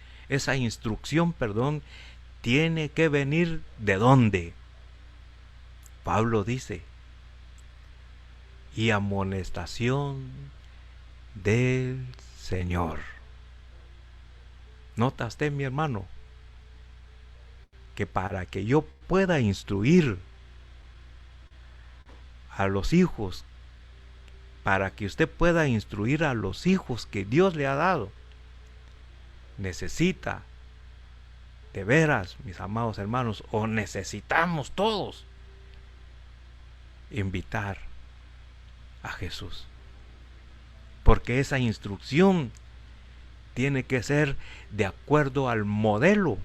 [SPEAKER 1] tiene que venir ¿de dónde? Pablo dice, y amonestación del Señor. ¿Nota usted, mi hermano? Que para que yo pueda instruir a los hijos, para que usted pueda instruir a los hijos que Dios le ha dado, necesita, de veras, mis amados hermanos, o necesitamos todos, invitar a Jesús. Porque esa instrucción tiene que ser de acuerdo al modelo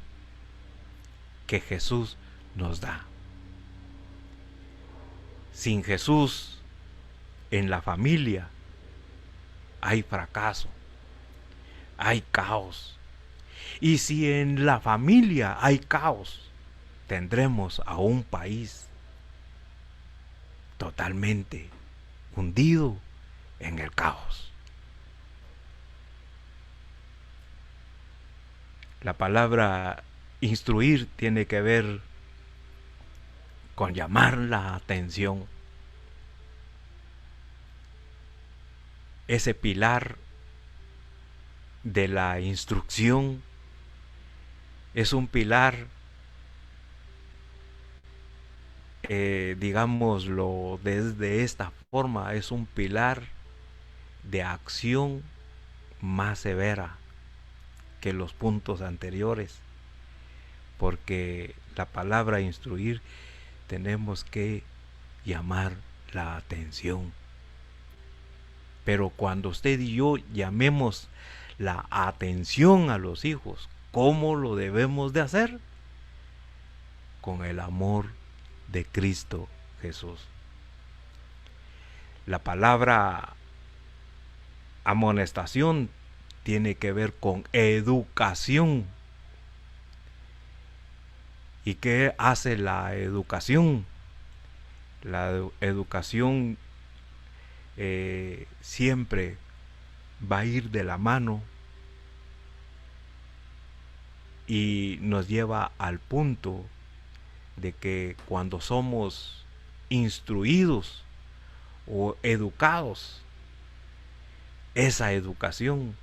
[SPEAKER 1] que Jesús nos da. Sin Jesús en la familia hay fracaso, hay caos. Y si en la familia hay caos, tendremos a un país totalmente hundido en el caos. La palabra instruir tiene que ver con llamar la atención. Ese pilar de la instrucción es un pilar, digámoslo desde esta forma, es un pilar de acción más severa que los puntos anteriores, porque la palabra instruir tenemos que llamar la atención. Pero cuando usted y yo llamemos la atención a los hijos, ¿cómo lo debemos de hacer? Con el amor de Cristo Jesús. La palabra amonestación tiene que ver con educación. ¿Y qué hace la educación? La educación siempre va a ir de la mano y nos lleva al punto de que cuando somos instruidos o educados, esa educación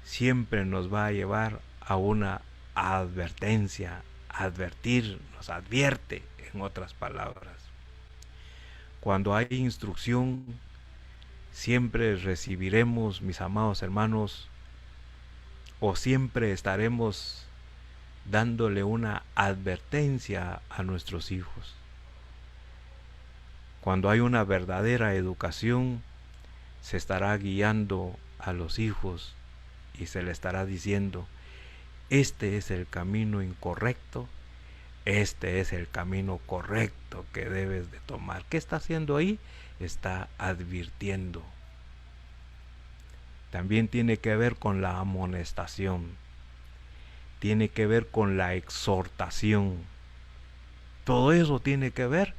[SPEAKER 1] siempre nos va a llevar a una advertencia, advertir, nos advierte, en otras palabras. Cuando hay instrucción, siempre recibiremos, mis amados hermanos, o siempre estaremos dándole una advertencia a nuestros hijos. Cuando hay una verdadera educación, se estará guiando a los hijos y se le estará diciendo: este es el camino incorrecto, este es el camino correcto que debes de tomar. ¿Qué está haciendo ahí? Está advirtiendo. También tiene que ver con la amonestación, tiene que ver con la exhortación. Todo eso tiene que ver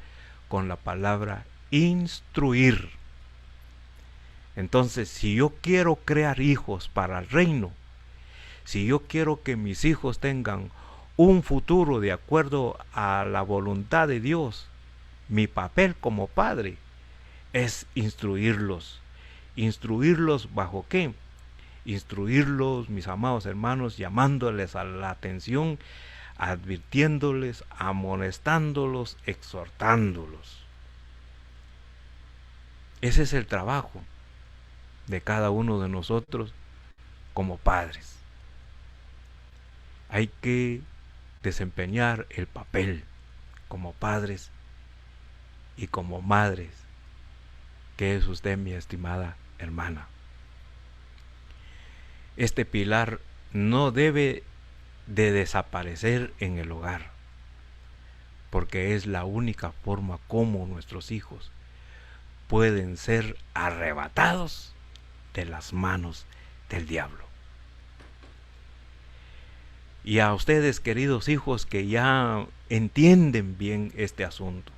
[SPEAKER 1] con la palabra instruir. Entonces, si yo quiero crear hijos para el reino, si yo quiero que mis hijos tengan un futuro de acuerdo a la voluntad de Dios, mi papel como padre es instruirlos. ¿Instruirlos bajo qué? Instruirlos, mis amados hermanos, llamándoles a la atención, advirtiéndoles, amonestándolos, exhortándolos. Ese es el trabajo de cada uno de nosotros como padres. Hay que desempeñar el papel como padres y como madres, que es usted, mi estimada hermana. Este pilar no debe de desaparecer en el hogar, porque es la única forma como nuestros hijos pueden ser arrebatados de las manos del diablo. Y a ustedes, queridos hijos, que ya entienden bien este asunto,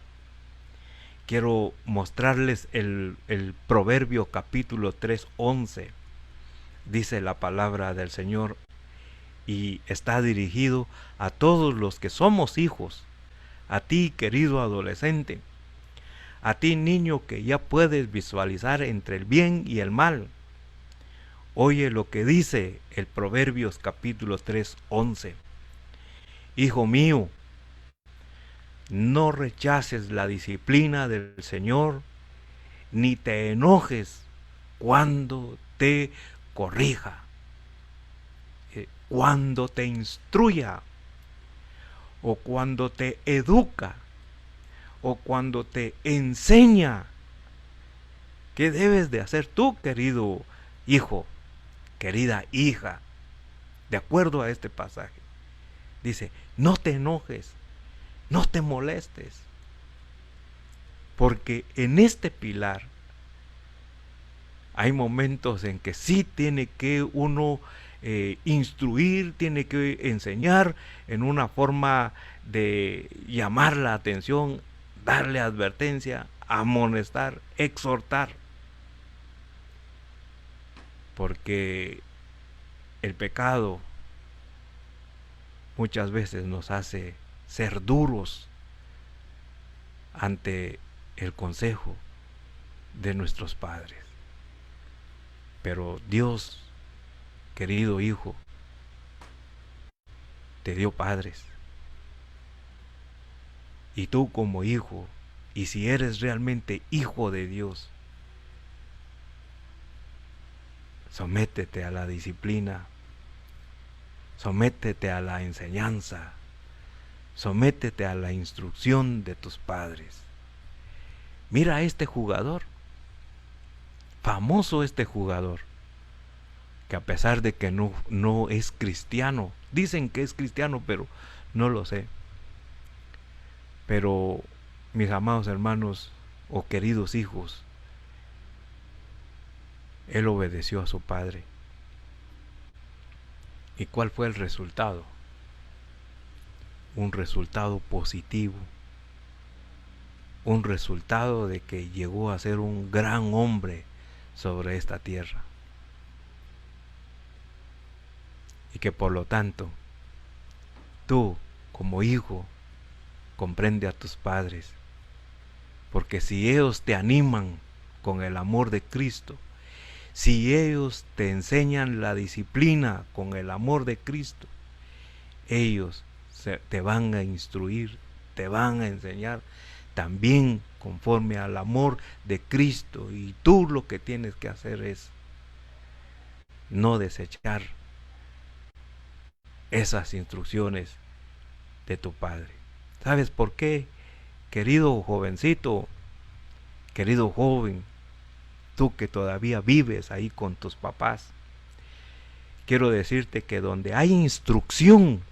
[SPEAKER 1] quiero mostrarles el Proverbio capítulo 3:11. Dice la palabra del Señor, y está dirigido a todos los que somos hijos, a ti, querido adolescente, a ti, niño, que ya puedes visualizar entre el bien y el mal. Oye lo que dice el Proverbios capítulo 3:11. Hijo mío, no rechaces la disciplina del Señor, ni te enojes cuando te corrija, cuando te instruya, o cuando te educa, o cuando te enseña. ¿Qué debes de hacer tú, querido hijo, querida hija? De acuerdo a este pasaje, dice: no te enojes, no te molestes, porque en este pilar hay momentos en que sí tiene que uno instruir, tiene que enseñar en una forma de llamar la atención, darle advertencia, amonestar, exhortar, porque el pecado muchas veces nos hace ser duros ante el consejo de nuestros padres. Pero Dios, querido hijo, te dio padres. Y tú como hijo, y si eres realmente hijo de Dios, sométete a la disciplina, sométete a la enseñanza, sométete a la instrucción de tus padres. Mira a este jugador. famoso este jugador, que a pesar de que no es cristiano, dicen que es cristiano, pero no lo sé. Pero, mis amados hermanos o queridos hijos, él obedeció a su padre. ¿Y cuál fue el resultado? Un resultado positivo. Un resultado de que llegó a ser un gran hombre sobre esta tierra. Y que por lo tanto, tú como hijo, comprende a tus padres. Porque si ellos te animan con el amor de Cristo, si ellos te enseñan la disciplina con el amor de Cristo, ellos te van a instruir, te van a enseñar también conforme al amor de Cristo. Y tú lo que tienes que hacer es no desechar esas instrucciones de tu padre. ¿Sabes por qué? Querido jovencito, querido joven, tú que todavía vives ahí con tus papás, quiero decirte que donde hay instrucción,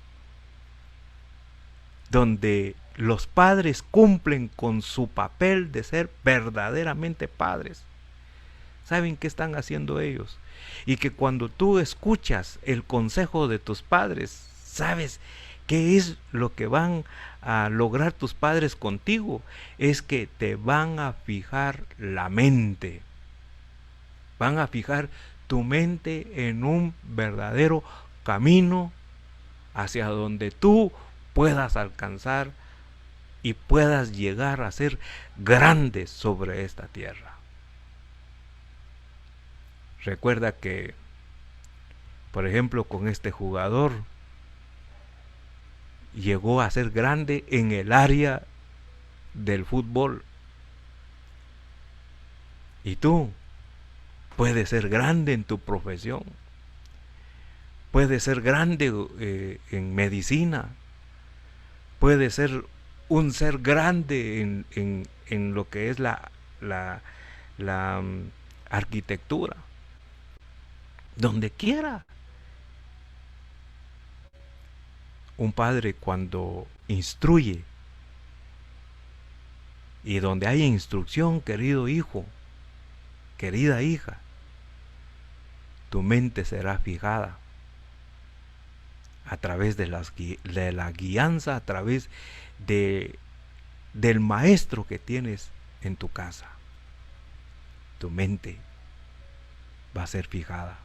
[SPEAKER 1] donde los padres cumplen con su papel de ser verdaderamente padres, ¿saben qué están haciendo ellos? Y que cuando tú escuchas el consejo de tus padres, ¿sabes qué es lo que van a lograr tus padres contigo? Es que te van a fijar la mente. Van a fijar tu mente en un verdadero camino hacia donde tú puedas alcanzar y puedas llegar a ser grande sobre esta tierra. Recuerda que, por ejemplo, con este jugador, llegó a ser grande en el área del fútbol. Y tú puedes ser grande en tu profesión. Puedes ser grande en medicina. Puedes ser un ser grande en lo que es la arquitectura. Donde quiera. Un padre cuando instruye, y donde hay instrucción, querido hijo, querida hija, tu mente será fijada a través de la guianza, a través del maestro que tienes en tu casa. Tu mente va a ser fijada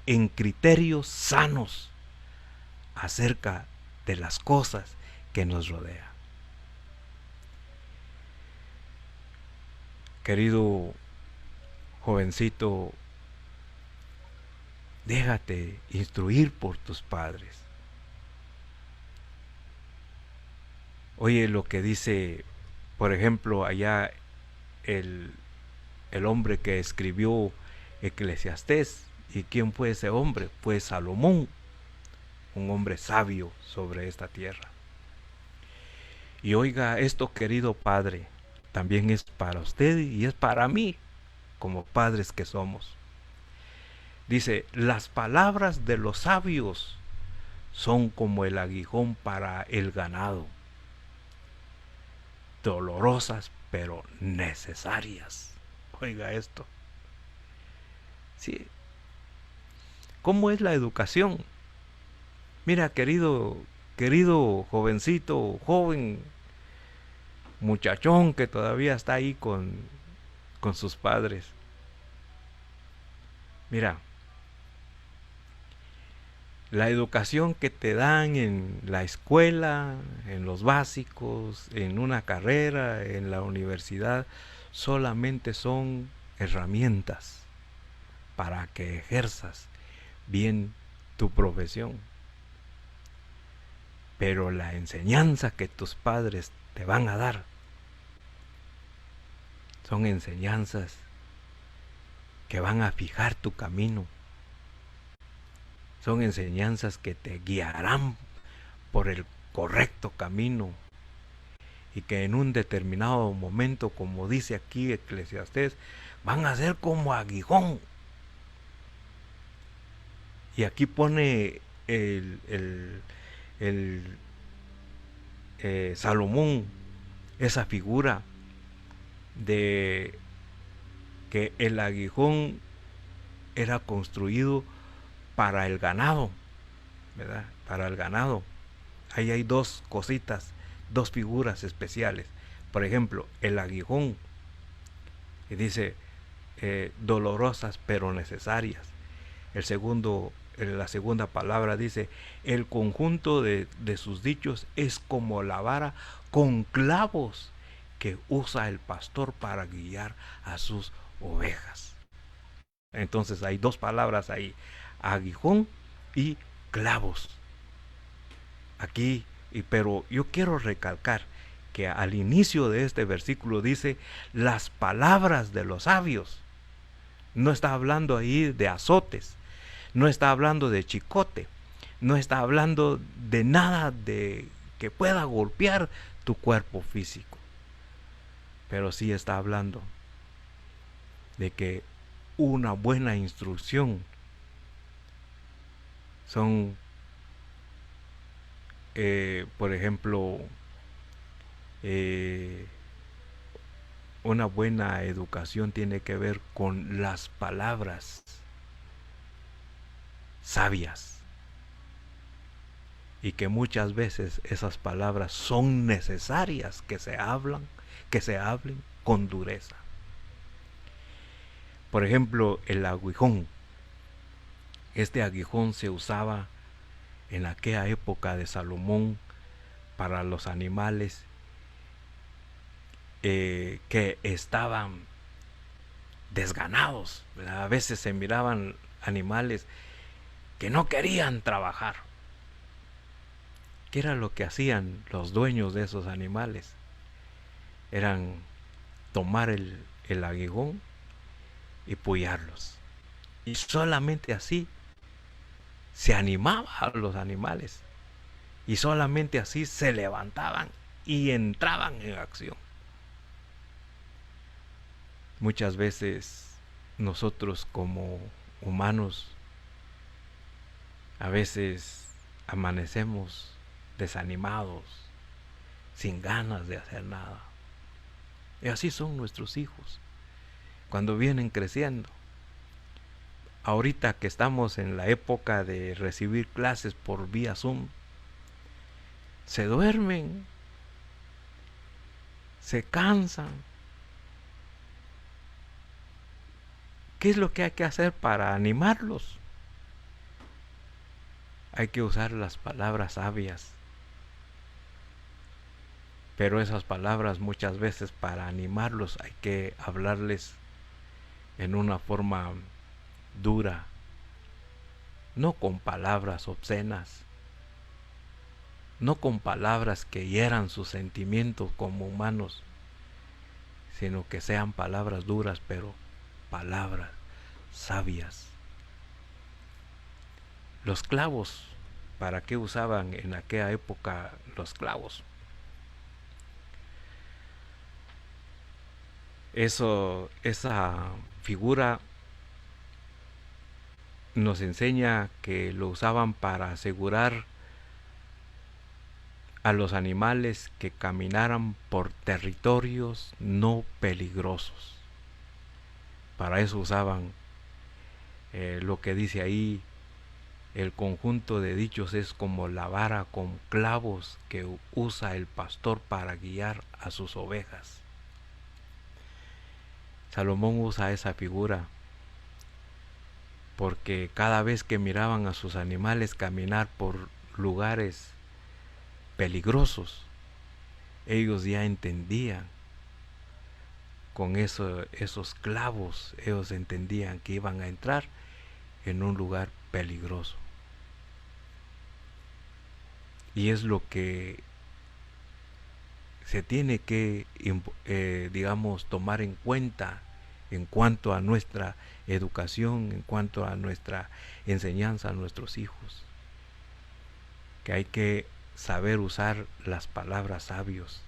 [SPEAKER 1] en criterios sanos acerca de las cosas que nos rodean. Querido jovencito, déjate instruir por tus padres. Oye lo que dice, por ejemplo, allá el hombre que escribió Eclesiastés. ¿Y quién fue ese hombre? Fue Salomón, un hombre sabio sobre esta tierra. Y oiga esto, querido padre, también es para usted y es para mí, como padres que somos. Dice, las palabras de los sabios son como el aguijón para el ganado, dolorosas pero necesarias. Oiga esto. Sí. ¿Cómo es la educación? Mira, querido jovencito, joven, muchachón que todavía está ahí con sus padres. Mira, la educación que te dan en la escuela, en los básicos, en una carrera, en la universidad, solamente son herramientas para que ejerzas bien tu profesión. Pero la enseñanza que tus padres te van a dar son enseñanzas que van a fijar tu camino. Son enseñanzas que te guiarán por el correcto camino y que en un determinado momento, como dice aquí Eclesiastés, van a ser como aguijón. Y aquí pone el Salomón esa figura de que el aguijón era construido para el ganado, ¿verdad? Para el ganado. Ahí hay dos cositas, dos figuras especiales. Por ejemplo, el aguijón, que dice dolorosas pero necesarias. La segunda palabra dice, el conjunto de sus dichos es como la vara con clavos que usa el pastor para guiar a sus ovejas. Entonces hay dos palabras ahí, aguijón y clavos. Aquí, pero yo quiero recalcar que al inicio de este versículo dice las palabras de los sabios. No está hablando ahí de azotes, no está hablando de chicote, no está hablando de nada de que pueda golpear tu cuerpo físico, pero sí está hablando de que una buena instrucción son, por ejemplo, una buena educación tiene que ver con las palabras sabias, y que muchas veces esas palabras son necesarias que se hablen con dureza. Por ejemplo, el aguijón. Este aguijón se usaba en aquella época de Salomón para los animales que estaban desganados, ¿verdad? A veces se miraban animales que no querían trabajar. ¿Qué era lo que hacían los dueños de esos animales? Eran tomar el aguijón y pullarlos. Y solamente así se animaban los animales. Y solamente así se levantaban y entraban en acción. Muchas veces nosotros como humanos a veces amanecemos desanimados, sin ganas de hacer nada. Y así son nuestros hijos cuando vienen creciendo. Ahorita que estamos en la época de recibir clases por vía Zoom, se duermen, se cansan. ¿Qué es lo que hay que hacer para animarlos? Hay que usar las palabras sabias. Pero esas palabras muchas veces para animarlos hay que hablarles en una forma dura, no con palabras obscenas, no con palabras que hieran sus sentimientos como humanos, sino que sean palabras duras, pero palabras sabias. Los clavos, ¿para qué usaban en aquella época los clavos? Esa figura nos enseña que lo usaban para asegurar a los animales que caminaran por territorios no peligrosos. Para eso usaban lo que dice ahí, el conjunto de dichos es como la vara con clavos que usa el pastor para guiar a sus ovejas. Salomón usa esa figura porque cada vez que miraban a sus animales caminar por lugares peligrosos, ellos ya entendían con esos clavos, ellos entendían que iban a entrar en un lugar peligroso. Y es lo que se tiene que, tomar en cuenta en cuanto a nuestra educación, en cuanto a nuestra enseñanza a nuestros hijos, que hay que saber usar las palabras sabios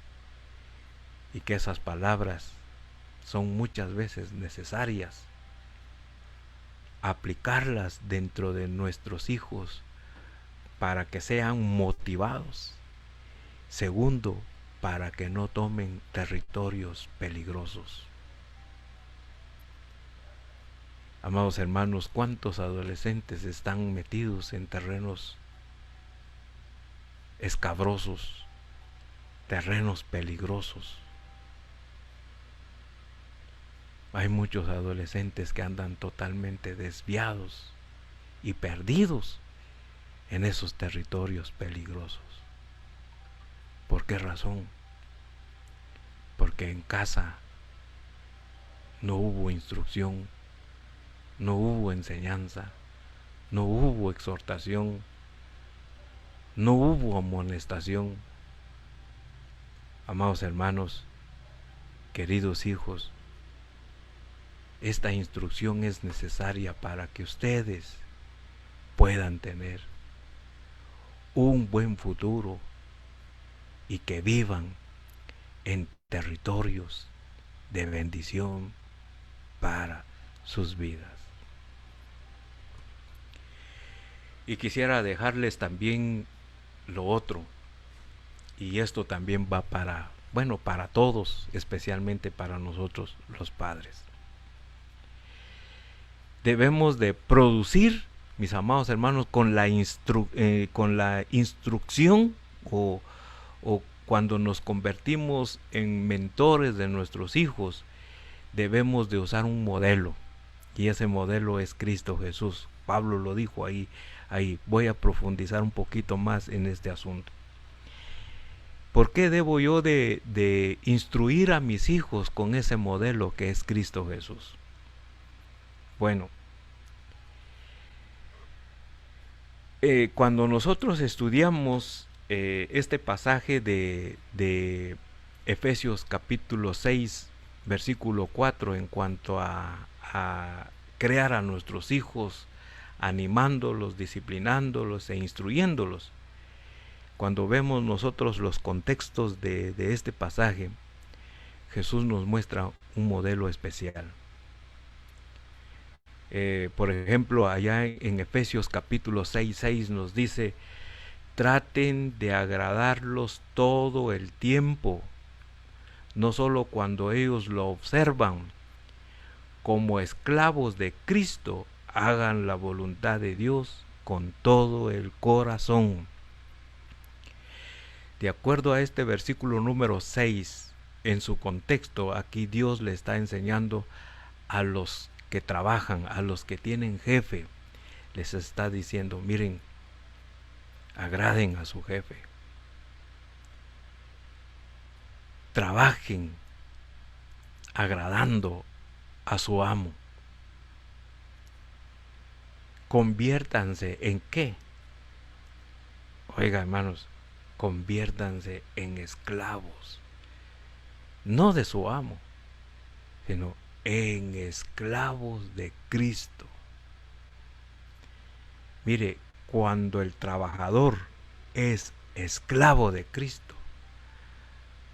[SPEAKER 1] y que esas palabras son muchas veces necesarias aplicarlas dentro de nuestros hijos para que sean motivados. Segundo, para que no tomen territorios peligrosos. Amados hermanos, ¿cuántos adolescentes están metidos en terrenos escabrosos, terrenos peligrosos? Hay muchos adolescentes que andan totalmente desviados y perdidos en esos territorios peligrosos. ¿Por qué razón? Porque en casa no hubo instrucción, no hubo enseñanza, no hubo exhortación, no hubo amonestación. Amados hermanos, queridos hijos, esta instrucción es necesaria para que ustedes puedan tener un buen futuro y que vivan en territorios de bendición para sus vidas. Y quisiera dejarles también lo otro, y esto también va para todos, especialmente para nosotros los padres. Debemos de producir, mis amados hermanos, con la instrucción o cuando nos convertimos en mentores de nuestros hijos, debemos de usar un modelo, y ese modelo es Cristo Jesús. Pablo lo dijo ahí. Voy a profundizar un poquito más en este asunto. ¿Por qué debo yo de instruir a mis hijos con ese modelo que es Cristo Jesús? Bueno, cuando nosotros estudiamos este pasaje de Efesios capítulo 6, versículo 4, en cuanto a crear a nuestros hijos, animándolos, disciplinándolos e instruyéndolos, cuando vemos nosotros los contextos de este pasaje, Jesús nos muestra un modelo especial. Por ejemplo, allá en Efesios capítulo 6 nos dice: traten de agradarlos todo el tiempo, no solo cuando ellos lo observan. Como esclavos de Cristo, hagan la voluntad de Dios con todo el corazón. De acuerdo a este versículo número 6, en su contexto, aquí Dios le está enseñando a los que trabajan, a los que tienen jefe, les está diciendo: miren, agraden a su jefe, trabajen agradando a su amo, conviértanse en ¿qué? Oiga, hermanos, conviértanse en esclavos, no de su amo, sino en esclavos de Cristo. Mire, cuando el trabajador es esclavo de Cristo,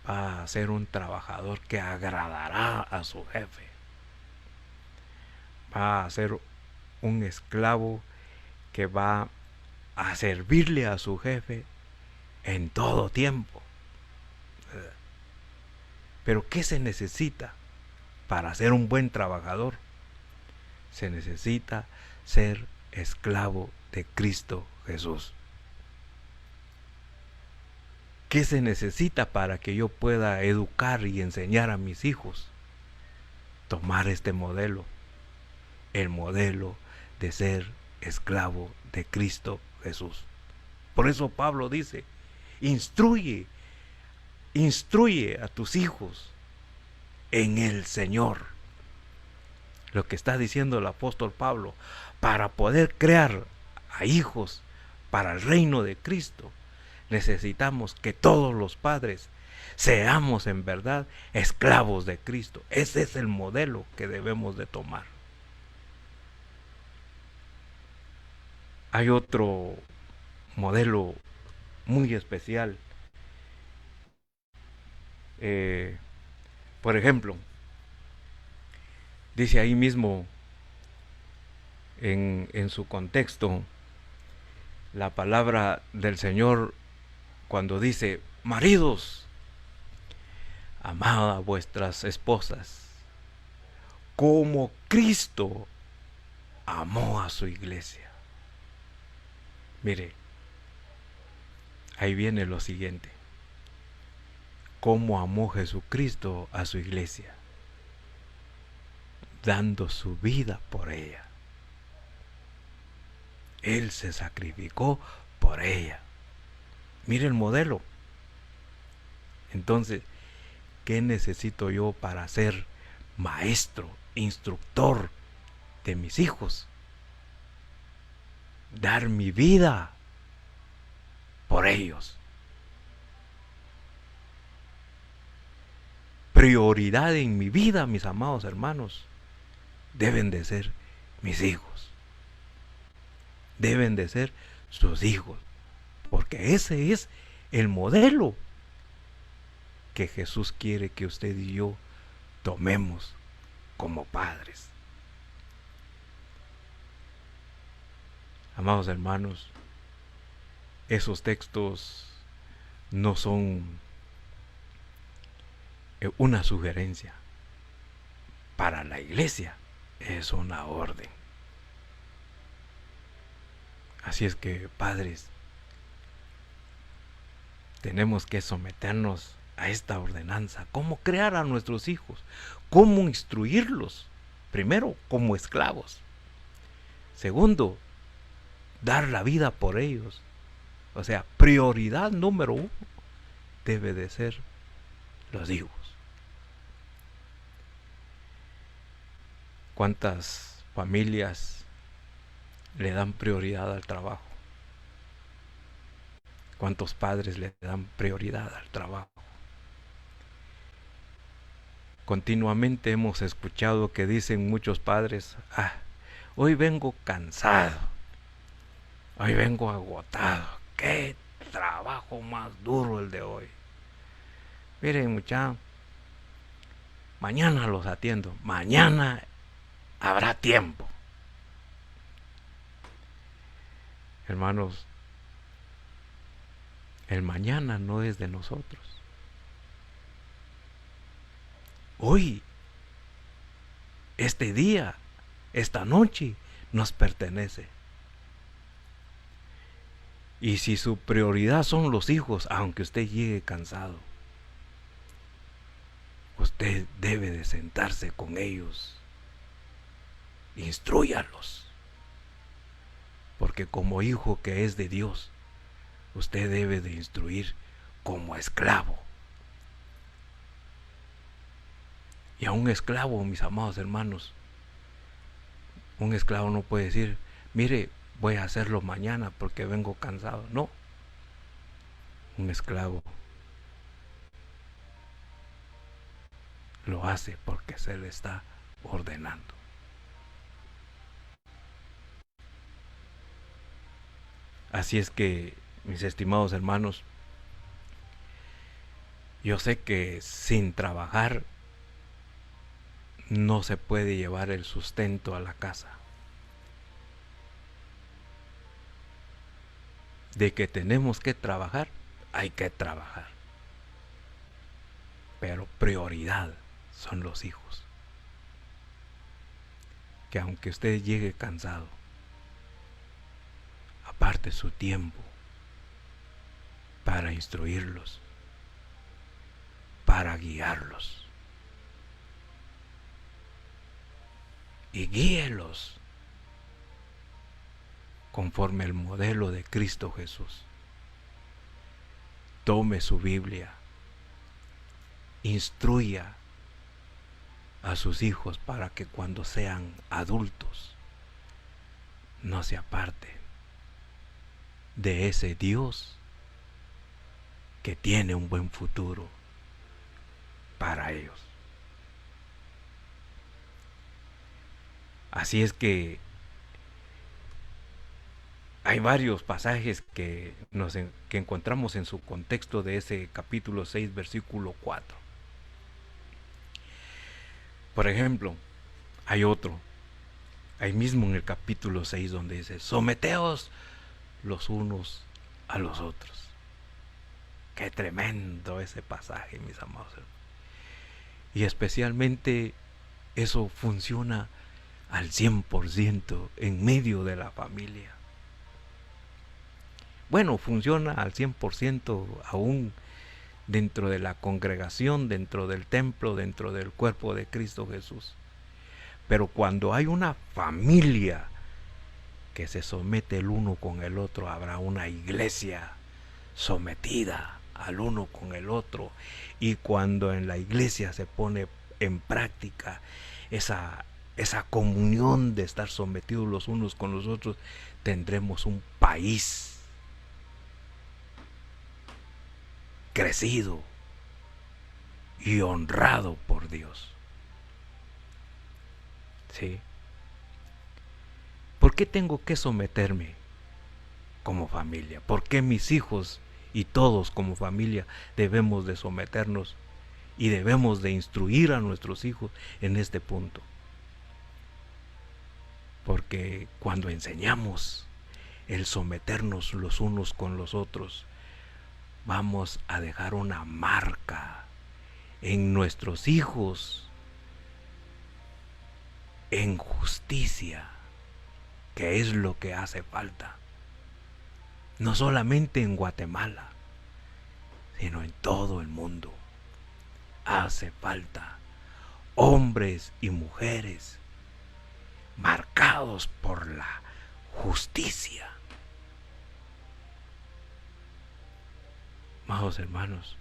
[SPEAKER 1] va a ser un trabajador que agradará a su jefe. Va a ser un esclavo que va a servirle a su jefe en todo tiempo. Pero ¿qué se necesita para ser un buen trabajador? Se necesita ser esclavo de Cristo Jesús. ¿Qué se necesita para que yo pueda educar y enseñar a mis hijos? Tomar este modelo, el modelo de ser esclavo de Cristo Jesús. Por eso Pablo dice: instruye a tus hijos en el Señor. Lo que está diciendo el apóstol Pablo, para poder crear a hijos para el reino de Cristo, necesitamos que todos los padres seamos en verdad esclavos de Cristo. Ese es el modelo que debemos de tomar. Hay otro modelo muy especial Por ejemplo, dice ahí mismo en su contexto la palabra del Señor cuando dice: maridos, amad a vuestras esposas como Cristo amó a su iglesia. Mire, ahí viene lo siguiente: cómo amó Jesucristo a su iglesia, dando su vida por ella. Él se sacrificó por ella. Mire el modelo. Entonces, ¿qué necesito yo para ser maestro, instructor de mis hijos? Dar mi vida por ellos. Prioridad en mi vida, mis amados hermanos, deben de ser mis hijos. Deben de ser sus hijos. Porque ese es el modelo que Jesús quiere que usted y yo tomemos como padres. Amados hermanos, esos textos no son una sugerencia para la iglesia, es una orden. Así es que, padres, tenemos que someternos a esta ordenanza. ¿Cómo crear a nuestros hijos? ¿Cómo instruirlos? Primero, como esclavos. Segundo, dar la vida por ellos. O sea, prioridad número 1 debe de ser los hijos. ¿Cuántas familias le dan prioridad al trabajo? ¿Cuántos padres le dan prioridad al trabajo? Continuamente hemos escuchado que dicen muchos padres: hoy vengo cansado, hoy vengo agotado, qué trabajo más duro el de hoy. Miren, muchachos, mañana los atiendo, mañana habrá tiempo. Hermanos, el mañana no es de nosotros. Hoy, este día, esta noche, nos pertenece. Y si su prioridad son los hijos, aunque usted llegue cansado, usted debe de sentarse con ellos, instrúyalos, porque como hijo que es de Dios, usted debe de instruir como esclavo. Y a un esclavo, mis amados hermanos, un esclavo no puede decir: mire, voy a hacerlo mañana porque vengo cansado. No. Un esclavo lo hace porque se le está ordenando. Así es que, mis estimados hermanos, yo sé que sin trabajar no se puede llevar el sustento a la casa. De que tenemos que trabajar, hay que trabajar. Pero prioridad son los hijos. Que aunque usted llegue cansado, aparte su tiempo para instruirlos, para guiarlos. Y guíelos conforme el modelo de Cristo Jesús. Tome su Biblia, instruya a sus hijos para que cuando sean adultos no se aparten de ese Dios que tiene un buen futuro para ellos. Así es que hay varios pasajes que encontramos en su contexto de ese capítulo 6, versículo 4. Por ejemplo, hay otro, ahí mismo en el capítulo 6 donde dice, someteos los unos a los otros. Qué tremendo ese pasaje, mis amados hermanos. Y especialmente eso funciona al 100% en medio de la familia. Bueno, funciona al 100% aún dentro de la congregación, dentro del templo, dentro del cuerpo de Cristo Jesús. Pero cuando hay una familia que se somete el uno con el otro, habrá una iglesia sometida al uno con el otro. Y cuando en la iglesia se pone en práctica esa comunión de estar sometidos los unos con los otros, tendremos un país crecido y honrado por Dios. ¿Sí? ¿Por qué tengo que someterme como familia? ¿Por qué mis hijos y todos como familia debemos de someternos y debemos de instruir a nuestros hijos en este punto? Porque cuando enseñamos el someternos los unos con los otros, vamos a dejar una marca en nuestros hijos, en justicia, que es lo que hace falta. No solamente en Guatemala, sino en todo el mundo. Hace falta hombres y mujeres marcados por la justicia. Amados hermanos,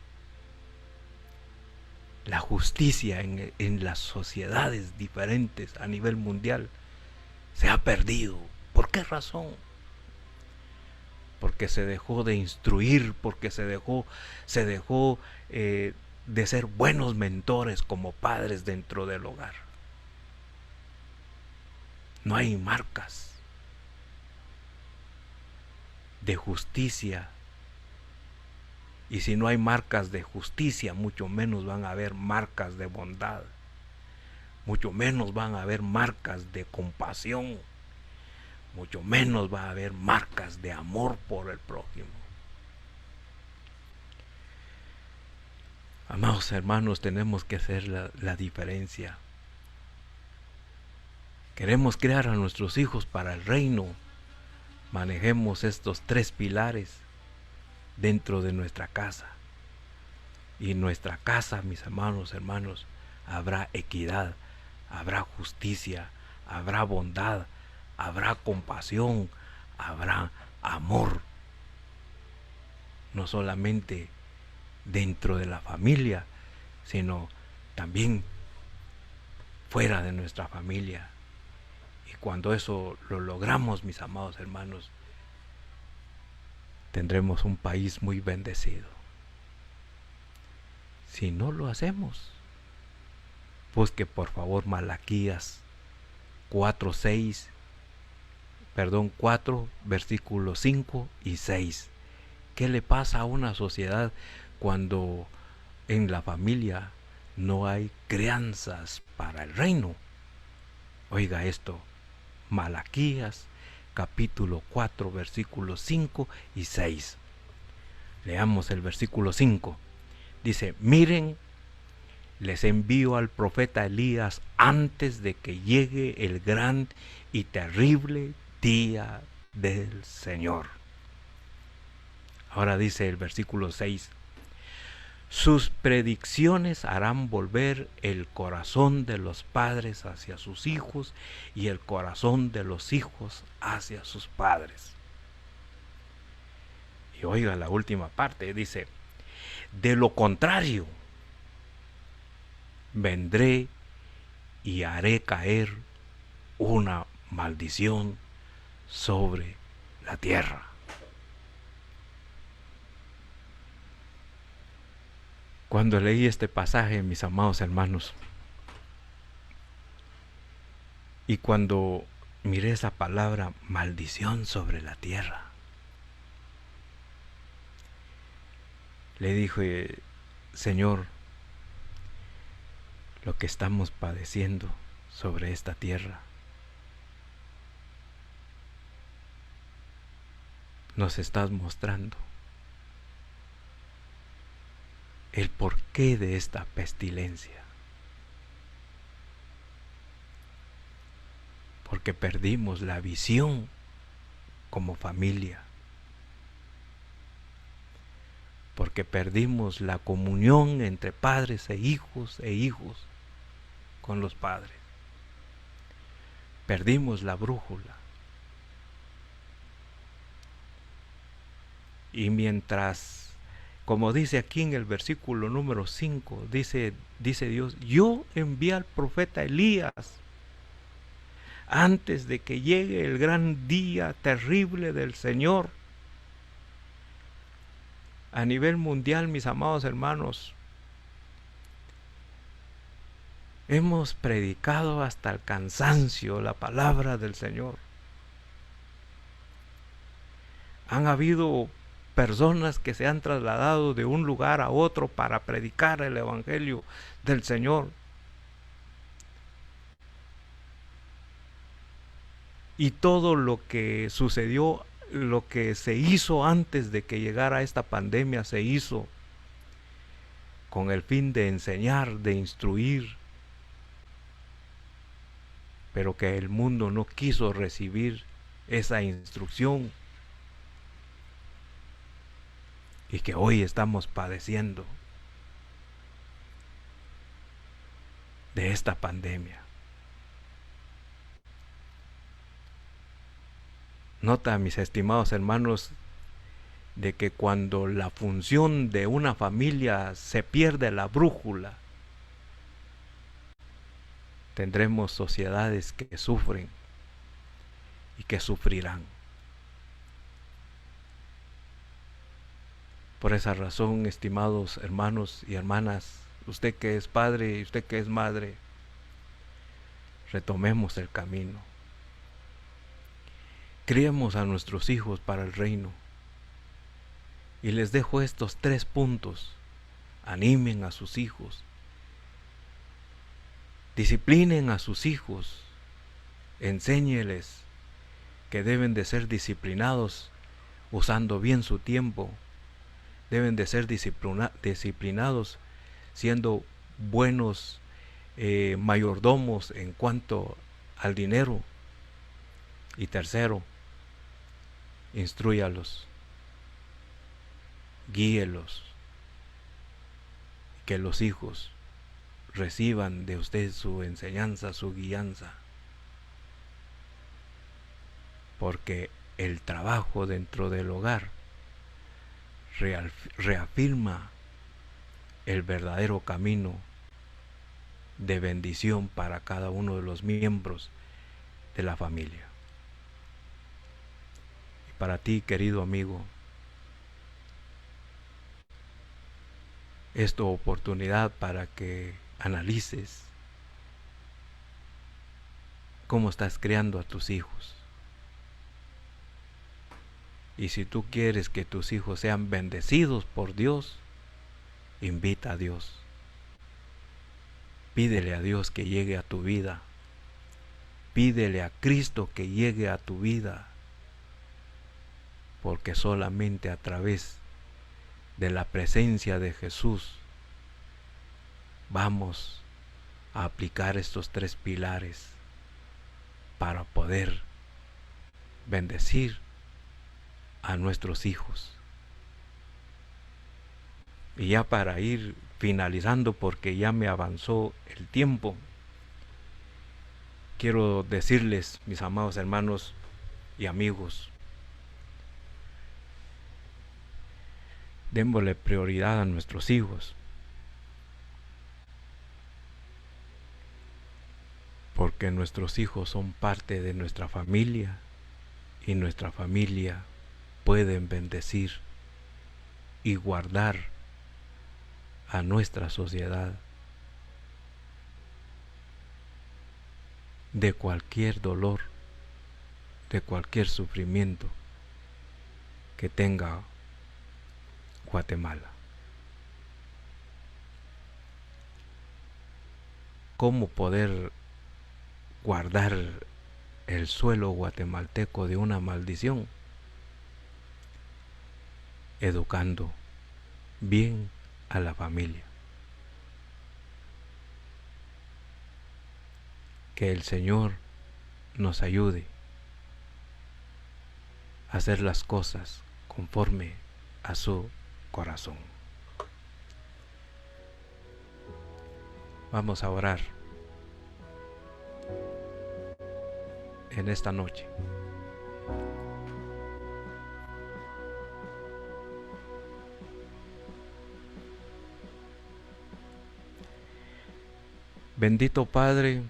[SPEAKER 1] la justicia en las sociedades diferentes a nivel mundial se ha perdido. ¿Por qué razón? Porque se dejó de instruir, porque se dejó de ser buenos mentores como padres dentro del hogar. No hay marcas de justicia. Y si no hay marcas de justicia, mucho menos van a haber marcas de bondad. Mucho menos van a haber marcas de compasión. Mucho menos va a haber marcas de amor por el prójimo. Amados hermanos, tenemos que hacer la diferencia. Queremos criar a nuestros hijos para el reino. Manejemos estos 3 pilares dentro de nuestra casa. Y en nuestra casa, mis hermanos, habrá equidad, habrá justicia, habrá bondad, habrá compasión, habrá amor. No solamente dentro de la familia, sino también fuera de nuestra familia. Y cuando eso lo logramos, mis amados hermanos, tendremos un país muy bendecido. Si no lo hacemos, busque por favor Malaquías 4, versículos 5 y 6. ¿Qué le pasa a una sociedad cuando en la familia no hay crianzas para el reino? Oiga esto, Malaquías capítulo 4, versículos 5 y 6. Leamos el versículo 5. Dice, miren, les envío al profeta Elías antes de que llegue el gran y terrible día del Señor. Ahora dice el versículo 6. Sus predicciones harán volver el corazón de los padres hacia sus hijos y el corazón de los hijos hacia sus padres. Y oiga la última parte, dice, de lo contrario, vendré y haré caer una maldición sobre la tierra. Cuando leí este pasaje, mis amados hermanos, y cuando miré esa palabra maldición sobre la tierra, le dije, Señor, lo que estamos padeciendo sobre esta tierra. Nos estás mostrando el porqué de esta pestilencia. Porque perdimos la visión como familia. Porque perdimos la comunión entre padres e hijos con los padres. Perdimos la brújula. Y mientras, como dice aquí en el versículo número 5, dice Dios, yo envié al profeta Elías antes de que llegue el gran día terrible del Señor. A nivel mundial, mis amados hermanos, hemos predicado hasta el cansancio la palabra del Señor. Han habido personas que se han trasladado de un lugar a otro para predicar el evangelio del Señor. Y todo lo que sucedió, lo que se hizo antes de que llegara esta pandemia, se hizo con el fin de enseñar, de instruir, pero que el mundo no quiso recibir esa instrucción y que hoy estamos padeciendo de esta pandemia. Nota, mis estimados hermanos, de que cuando la función de una familia se pierde la brújula, tendremos sociedades que sufren y que sufrirán. Por esa razón, estimados hermanos y hermanas, usted que es padre y usted que es madre, retomemos el camino. Criemos a nuestros hijos para el reino. Y les dejo estos 3 puntos. Animen a sus hijos. Disciplinen a sus hijos. Enséñeles que deben de ser disciplinados usando bien su tiempo. Deben de ser disciplinados siendo buenos mayordomos en cuanto al dinero. Y tercero, instrúyalos, guíelos, que los hijos reciban de usted su enseñanza, su guianza, porque el trabajo dentro del hogar reafirma el verdadero camino de bendición para cada uno de los miembros de la familia. Y para ti, querido amigo, es tu oportunidad para que analices cómo estás criando a tus hijos. Y si tú quieres que tus hijos sean bendecidos por Dios, invita a Dios. Pídele a Dios que llegue a tu vida. Pídele a Cristo que llegue a tu vida. Porque solamente a través de la presencia de Jesús vamos a aplicar estos 3 pilares para poder bendecir a nuestros hijos. Y ya para ir finalizando, porque ya me avanzó el tiempo, quiero decirles, mis amados hermanos y amigos, démosle prioridad a nuestros hijos, porque nuestros hijos son parte de nuestra familia y nuestra familia pueden bendecir y guardar a nuestra sociedad de cualquier dolor, de cualquier sufrimiento que tenga Guatemala. cómo poder guardar el suelo guatemalteco de una maldición, educando bien a la familia. Que el Señor nos ayude a hacer las cosas conforme a su corazón. Vamos a orar en esta noche. Bendito Padre,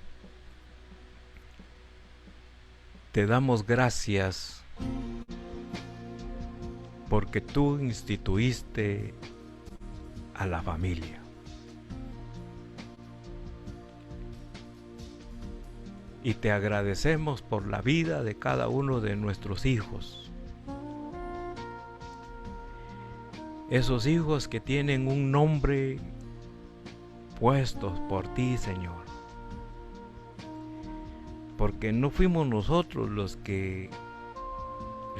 [SPEAKER 1] te damos gracias porque tú instituiste a la familia. Y te agradecemos por la vida de cada uno de nuestros hijos. Esos hijos que tienen un nombre puestos por ti, Señor. Porque no fuimos nosotros los que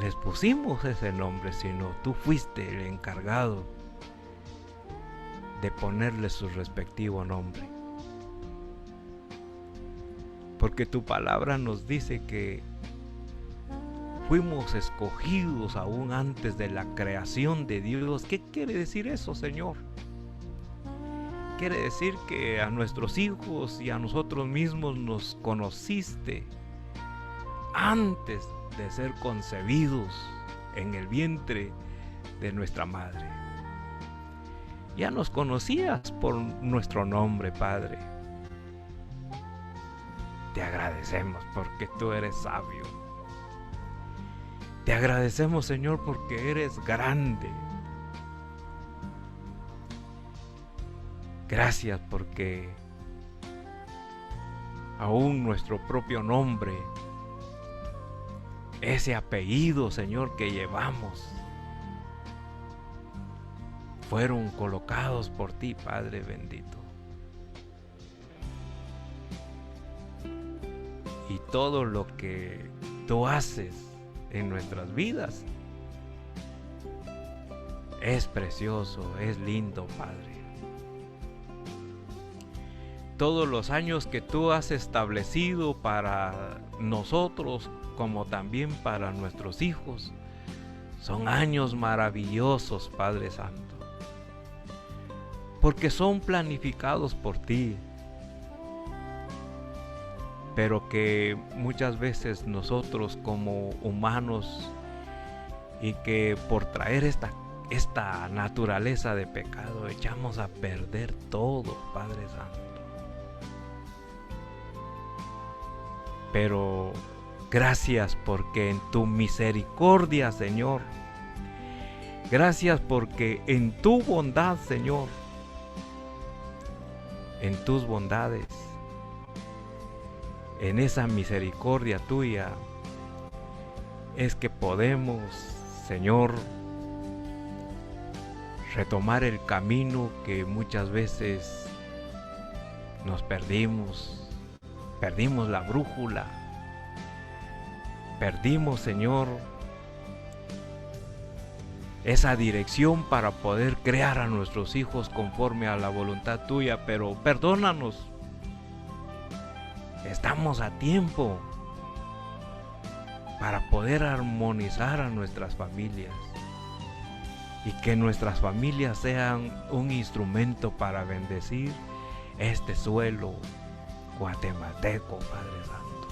[SPEAKER 1] les pusimos ese nombre, sino tú fuiste el encargado de ponerle su respectivo nombre. Porque tu palabra nos dice que fuimos escogidos aún antes de la creación de Dios. ¿Qué quiere decir eso, Señor? Quiere decir que a nuestros hijos y a nosotros mismos nos conociste antes de ser concebidos en el vientre de nuestra madre. Ya nos conocías por nuestro nombre, Padre. Te agradecemos porque tú eres sabio. Te agradecemos, Señor, porque eres grande. Gracias porque aún nuestro propio nombre, ese apellido, Señor, que llevamos, fueron colocados por ti, Padre bendito. Y todo lo que tú haces en nuestras vidas es precioso, es lindo, Padre. Todos los años que tú has establecido para nosotros, como también para nuestros hijos, son años maravillosos, Padre Santo, porque son planificados por ti, pero que muchas veces nosotros como humanos, y que por traer esta naturaleza de pecado echamos a perder todo, Padre Santo. Pero gracias porque en tu misericordia, Señor, gracias porque en tu bondad, Señor, en tus bondades, en esa misericordia tuya, es que podemos, Señor, retomar el camino que muchas veces nos perdimos la brújula, perdimos, Señor, esa dirección para poder crear a nuestros hijos conforme a la voluntad tuya, pero perdónanos. Estamos a tiempo para poder armonizar a nuestras familias y que nuestras familias sean un instrumento para bendecir este suelo guatemalteco, Padre Santo.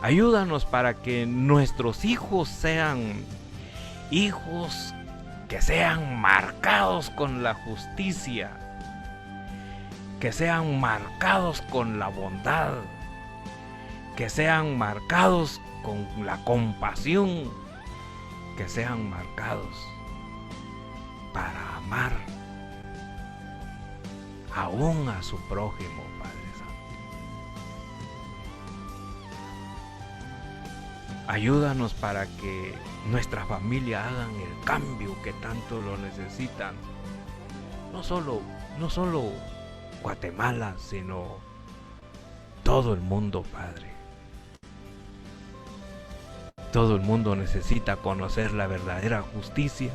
[SPEAKER 1] Ayúdanos para que nuestros hijos sean hijos que sean marcados con la justicia, que sean marcados con la bondad, que sean marcados con la compasión, que sean marcados para amar aún a su prójimo, Padre Santo. Ayúdanos para que nuestra familia hagan el cambio que tanto lo necesitan. No solo Guatemala, sino todo el mundo, Padre. Todo el mundo necesita conocer la verdadera justicia,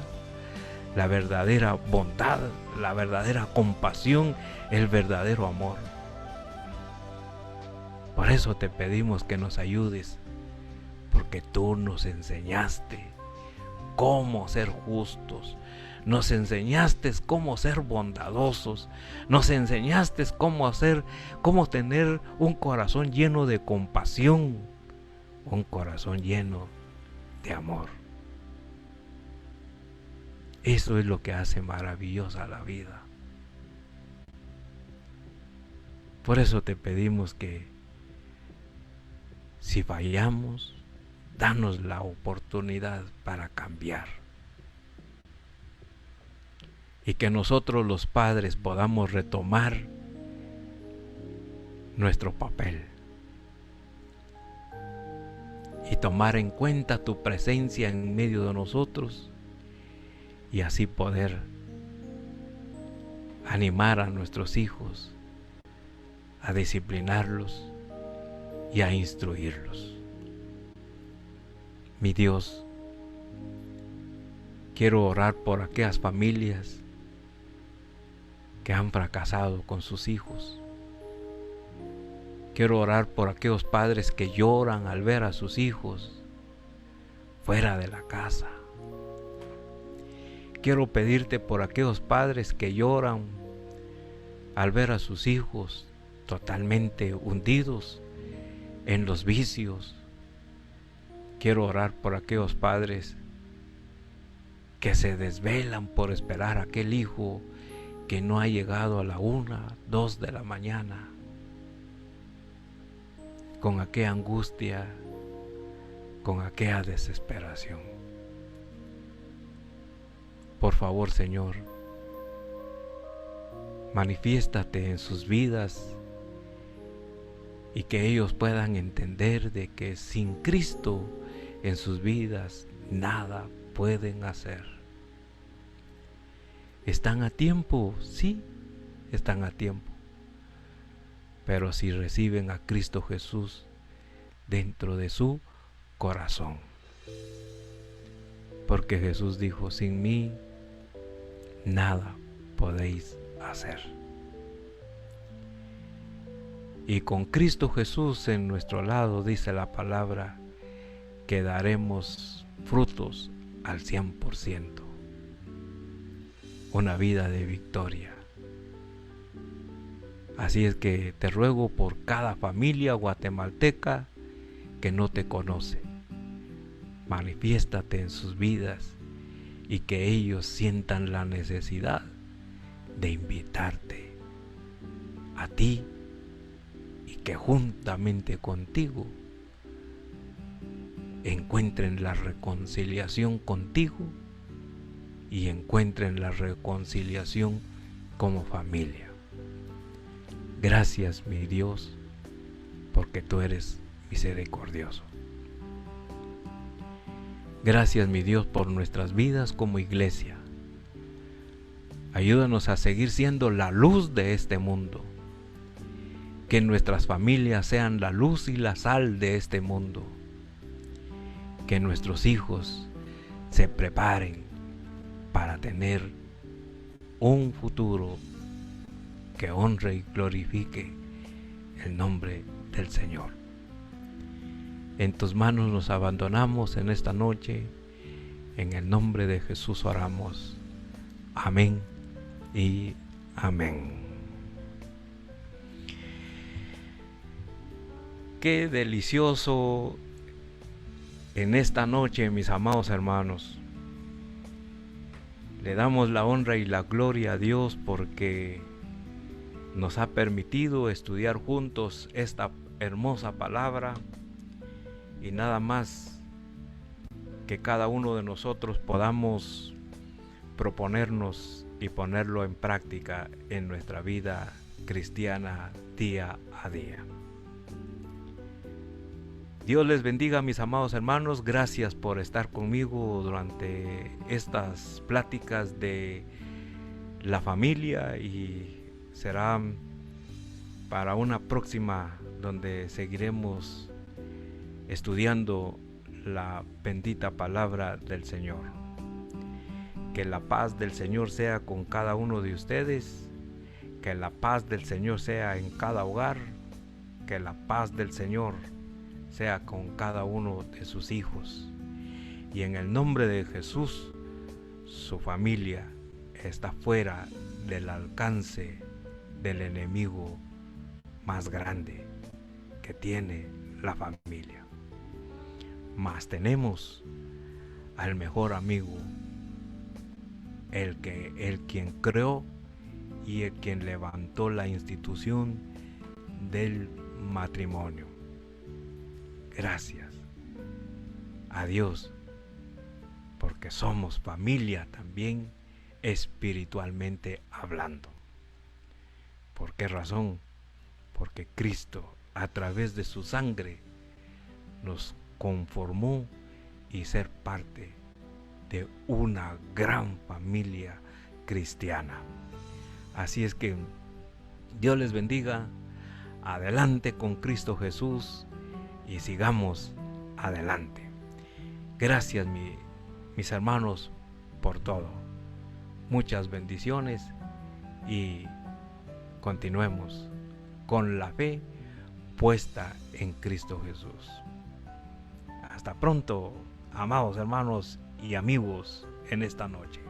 [SPEAKER 1] la verdadera bondad, la verdadera compasión, el verdadero amor. Por eso te pedimos que nos ayudes, porque tú nos enseñaste cómo ser justos, nos enseñaste cómo ser bondadosos, nos enseñaste cómo tener un corazón lleno de compasión, un corazón lleno de amor. Eso es lo que hace maravillosa la vida. Por eso te pedimos que si fallamos, danos la oportunidad para cambiar. Y que nosotros los padres podamos retomar nuestro papel. Y tomar en cuenta tu presencia en medio de nosotros. Y así poder animar a nuestros hijos, a disciplinarlos y a instruirlos. Mi Dios, quiero orar por aquellas familias que han fracasado con sus hijos. Quiero orar por aquellos padres que lloran al ver a sus hijos fuera de la casa. Quiero pedirte por aquellos padres que lloran al ver a sus hijos totalmente hundidos en los vicios. Quiero orar por aquellos padres que se desvelan por esperar a aquel hijo que no ha llegado a la 1, 2 de la mañana, con aquella angustia, con aquella desesperación. Por favor, Señor, manifiéstate en sus vidas y que ellos puedan entender de que sin Cristo en sus vidas nada pueden hacer. ¿Están a tiempo? Sí, están a tiempo. Pero si reciben a Cristo Jesús dentro de su corazón. Porque Jesús dijo, sin mí nada podéis hacer. Y con Cristo Jesús en nuestro lado, dice la palabra, que daremos frutos al 100%. Una vida de victoria. Así es que te ruego por cada familia guatemalteca que no te conoce. Manifiéstate en sus vidas y que ellos sientan la necesidad de invitarte a ti y que juntamente contigo encuentren la reconciliación contigo y encuentren la reconciliación como familia. Gracias, mi Dios, porque tú eres misericordioso. Gracias, mi Dios, por nuestras vidas como iglesia. Ayúdanos a seguir siendo la luz de este mundo. Que nuestras familias sean la luz y la sal de este mundo. Que nuestros hijos se preparen para tener un futuro que honre y glorifique el nombre del Señor. En tus manos nos abandonamos en esta noche. En el nombre de Jesús oramos. Amén y amén. Qué delicioso en esta noche, mis amados hermanos. Le damos la honra y la gloria a Dios porque nos ha permitido estudiar juntos esta hermosa palabra y nada más que cada uno de nosotros podamos proponernos y ponerlo en práctica en nuestra vida cristiana día a día. Dios les bendiga, mis amados hermanos. Gracias por estar conmigo durante estas pláticas de la familia y será para una próxima donde seguiremos estudiando la bendita palabra del Señor. Que la paz del Señor sea con cada uno de ustedes, que la paz del Señor sea en cada hogar, que la paz del Señor sea con cada uno de sus hijos. Y en el nombre de Jesús, su familia está fuera del alcance del enemigo más grande que tiene la familia. Mas tenemos al mejor amigo, el quien creó y el quien levantó la institución del matrimonio. Gracias a Dios, porque somos familia también espiritualmente hablando. ¿Por qué razón? Porque Cristo, a través de su sangre, nos conformó y ser parte de una gran familia cristiana. Así es que Dios les bendiga. Adelante con Cristo Jesús y sigamos adelante. Gracias mis hermanos por todo. Muchas bendiciones y continuemos con la fe puesta en Cristo Jesús. Hasta pronto, amados hermanos y amigos, en esta noche.